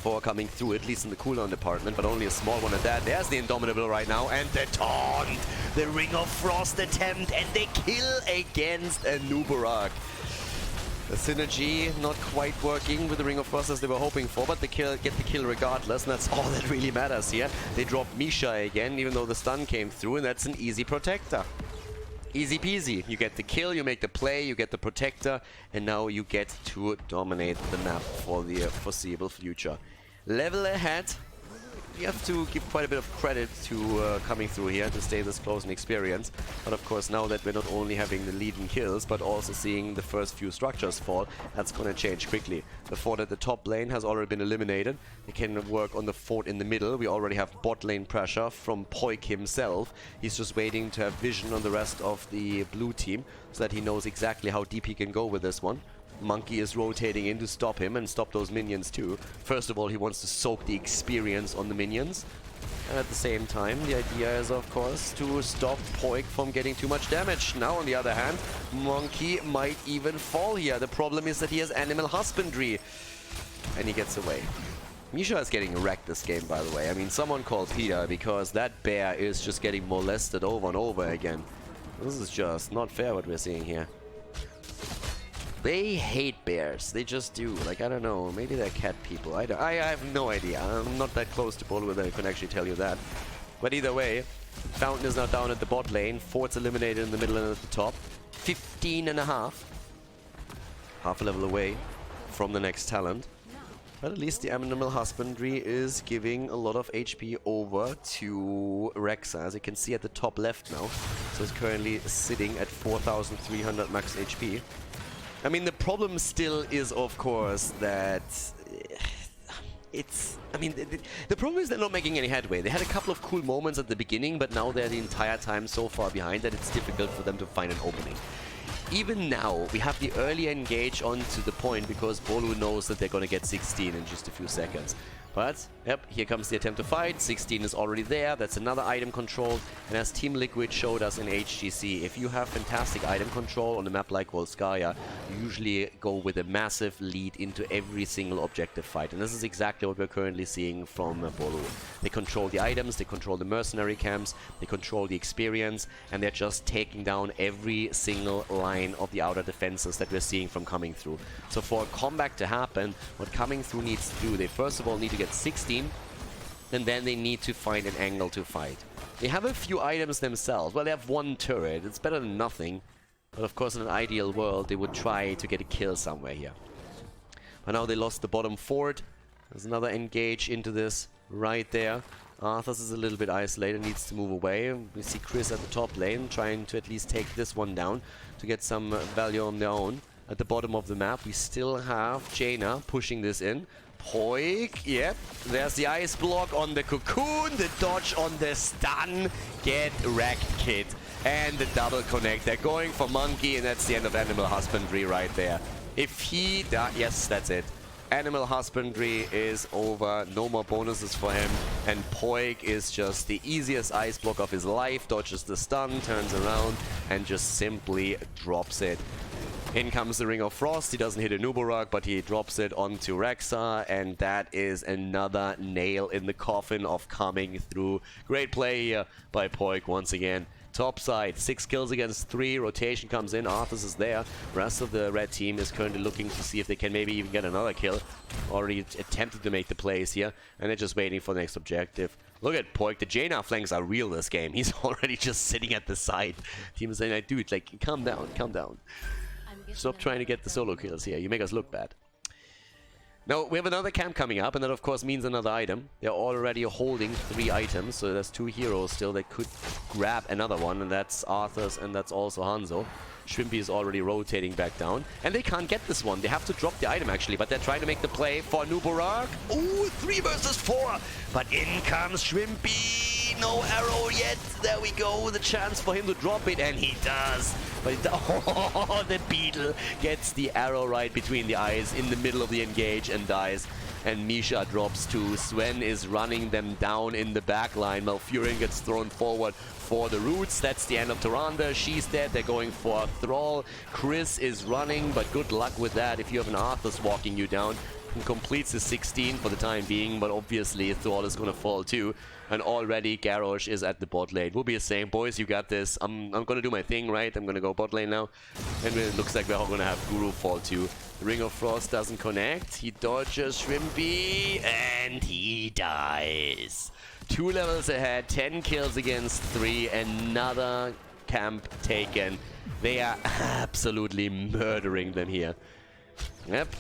for coming through, at least in the cooldown department, but only a small one at that. There's the Indomitable right now, and the taunt! The Ring of Frost attempt, and they kill against a Nubarak. The synergy not quite working with the Ring of Frost as they were hoping for, but they get the kill regardless, and that's all that really matters here. They drop Misha again, even though the stun came through, and that's an easy protector. Easy peasy. You get the kill, you make the play, you get the protector, and now you get to dominate the map for the foreseeable future. Level ahead. You have to give quite a bit of credit to coming through here to stay this close in experience. But of course, now that we're not only having the lead in kills, but also seeing the first few structures fall, that's going to change quickly. The fort at the top lane has already been eliminated. They can work on the fort in the middle. We already have bot lane pressure from Poilk himself. He's just waiting to have vision on the rest of the blue team, so that he knows exactly how deep he can go with this one. Monkey is rotating in to stop him and stop those minions too. First of all, he wants to soak the experience on the minions. And at the same time, the idea is, of course, to stop Poilk from getting too much damage. Now, on the other hand, Monkey might even fall here. The problem is that he has Animal Husbandry. And he gets away. Misha is getting wrecked this game, by the way. I mean, someone called Peter, because that bear is just getting molested over and over again. This is just not fair what we're seeing here. They hate bears. They just do. Like, I don't know. Maybe they're cat people. I have no idea. I'm not that close to Boluo that I can actually tell you that. But either way, Fountain is now down at the bot lane. Fort's eliminated in the middle and at the top. 15.5. Half a level away from the next talent. But at least the Animal Husbandry is giving a lot of HP over to Rexa, as you can see at the top left now. So it's currently sitting at 4,300 max HP. I mean, the problem still is, of course, that it's... I mean, the problem is they're not making any headway. They had a couple of cool moments at the beginning, but now they're the entire time so far behind that it's difficult for them to find an opening. Even now, we have the early engage onto the point because Boluo knows that they're going to get 16 in just a few seconds. But, yep, here comes the attempt to fight. 16 is already there. That's another item control. And as Team Liquid showed us in HGC, if you have fantastic item control on a map like Volskaya, you usually go with a massive lead into every single objective fight. And this is exactly what we're currently seeing from Boluo. They control the items, they control the mercenary camps, they control the experience, and they're just taking down every single line of the outer defenses that we're seeing from coming through. So for a comeback to happen, what coming through needs to do, they first of all need to get 16, and then they need to find an angle to fight. They have a few items themselves. Well, they have one turret. It's better than nothing. But of course, in an ideal world, they would try to get a kill somewhere here. But now they lost the bottom fort. There's another engage into this right there. Arthas is a little bit isolated, needs to move away. We see Chris at the top lane, trying to at least take this one down to get some value on their own. At the bottom of the map, we still have Jaina pushing this in. Poilk, yep, there's the ice block on the Cocoon, the dodge on the stun. Get wrecked, kid. And the double connect. They're going for Monkey, and that's the end of Animal Husbandry right there. If he yes, that's it. Animal Husbandry is over, no more bonuses for him, and Poilk is just the easiest ice block of his life, dodges the stun, turns around, and just simply drops it. In comes the Ring of Frost. He doesn't hit a Nuborak, but he drops it onto Rexa, and that is another nail in the coffin of coming through. Great play here by Poilk once again. Top side, 6 kills against 3. Rotation comes in. Arthas is there. Rest of the red team is currently looking to see if they can maybe even get another kill. Already attempted to make the plays here, and they're just waiting for the next objective. Look at Poilk. The Jaina flanks are real this game. He's already just sitting at the side. Team is saying, like, dude, like, calm down, calm down. Stop trying to get the solo kills here. You make us look bad. Now, we have another camp coming up, and that, of course, means another item. They're already holding 3 items, so there's 2 heroes still that could grab another one, and that's Arthas, and that's also Hanzo. Schwimpi is already rotating back down, and they can't get this one. They have to drop the item, actually, but they're trying to make the play for Nuborak. Ooh, 3 versus 4, but in comes Schwimpi. No arrow yet. There we go. The chance for him to drop it, and he does. But oh, the beetle gets the arrow right between the eyes in the middle of the engage and dies. And Misha drops too. Sven is running them down in the back line. Malfurion gets thrown forward for the roots. That's the end of Tyrande. She's dead. They're going for Thrall. Chris is running, but good luck with that if you have an Arthas walking you down. He completes the 16 for the time being, but obviously Thrall is going to fall too. And already Garrosh is at the bot lane. We'll be the same, boys, you got this. I'm going to do my thing, right? I'm going to go bot lane now. And it looks like we're all going to have Guru fall too. The Ring of Frost doesn't connect. He dodges Schwimpi, and he dies. 2 levels ahead, 10 kills against 3. Another camp taken. They are absolutely murdering them here. Yep.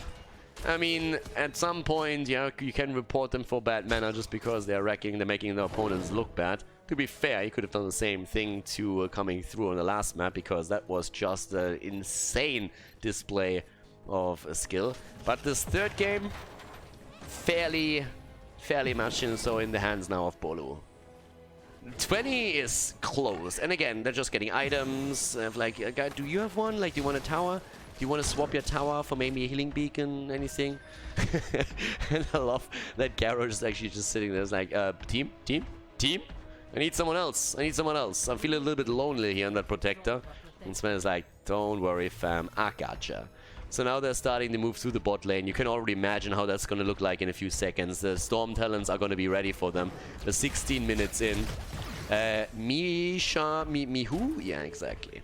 I mean, at some point, yeah, you can report them for bad manner just because they're making their opponents look bad. To be fair, you could have done the same thing to coming through on the last map, because that was just an insane display of a skill. But this third game, fairly much so in the hands now of Boluo. 20 is close, and again, they're just getting items. Like, guy, do you have one? Like, do you want a tower? Do you want to swap your tower for maybe a healing beacon, anything? And I love that Garrosh is actually just sitting there. It's like, team? I need someone else. I'm feeling a little bit lonely here on that protector. And Sven is like, don't worry, fam. I gotcha. So now they're starting to move through the bot lane. You can already imagine how that's going to look like in a few seconds. The Storm Talons are going to be ready for them. The 16 minutes in. Mihu? Yeah, exactly.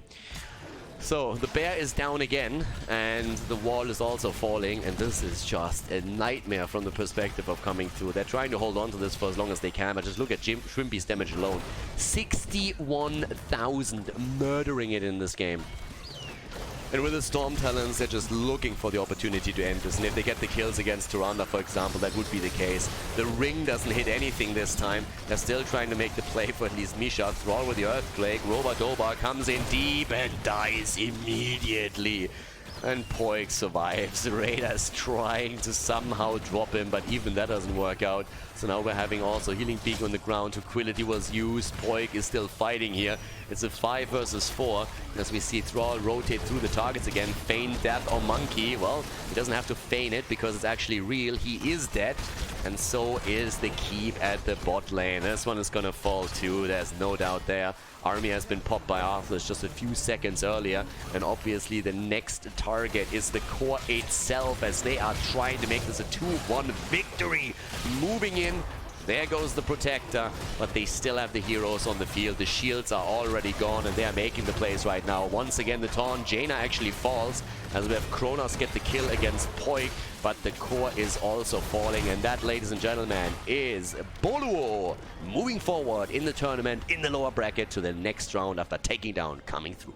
So, the bear is down again, and the wall is also falling, and this is just a nightmare from the perspective of coming through. They're trying to hold on to this for as long as they can, but just look at Schwimpi's damage alone. 61,000, murdering it in this game. And with the Storm Talons, they're just looking for the opportunity to end this. And if they get the kills against Tyrande, for example, that would be the case. The ring doesn't hit anything this time. They're still trying to make the play for at least Misha. Thrall with the Earthquake. Roba comes in deep and dies immediately. And Poilk survives. Raiders trying to somehow drop him, but even that doesn't work out. So now we're having also healing peak on the ground. Tranquility was used. Poilk is still fighting here. It's a 5 versus 4. As we see Thrall rotate through the targets again. Feign death or monkey. Well, he doesn't have to feign it because it's actually real. He is dead. And so is the keep at the bot lane. This one is gonna fall too. There's no doubt there. Army has been popped by Arthas just a few seconds earlier. And obviously the next target is the core itself, as they are trying to make this a 2-1 victory. Moving in. There goes the protector, but they still have the heroes on the field. The shields are already gone, and they are making the plays right now. Once again, the taunt. Jaina actually falls, as we have Kronos get the kill against Poilk, but the core is also falling, and that, ladies and gentlemen, is Boluo moving forward in the tournament in the lower bracket to the next round after taking down Coming Through.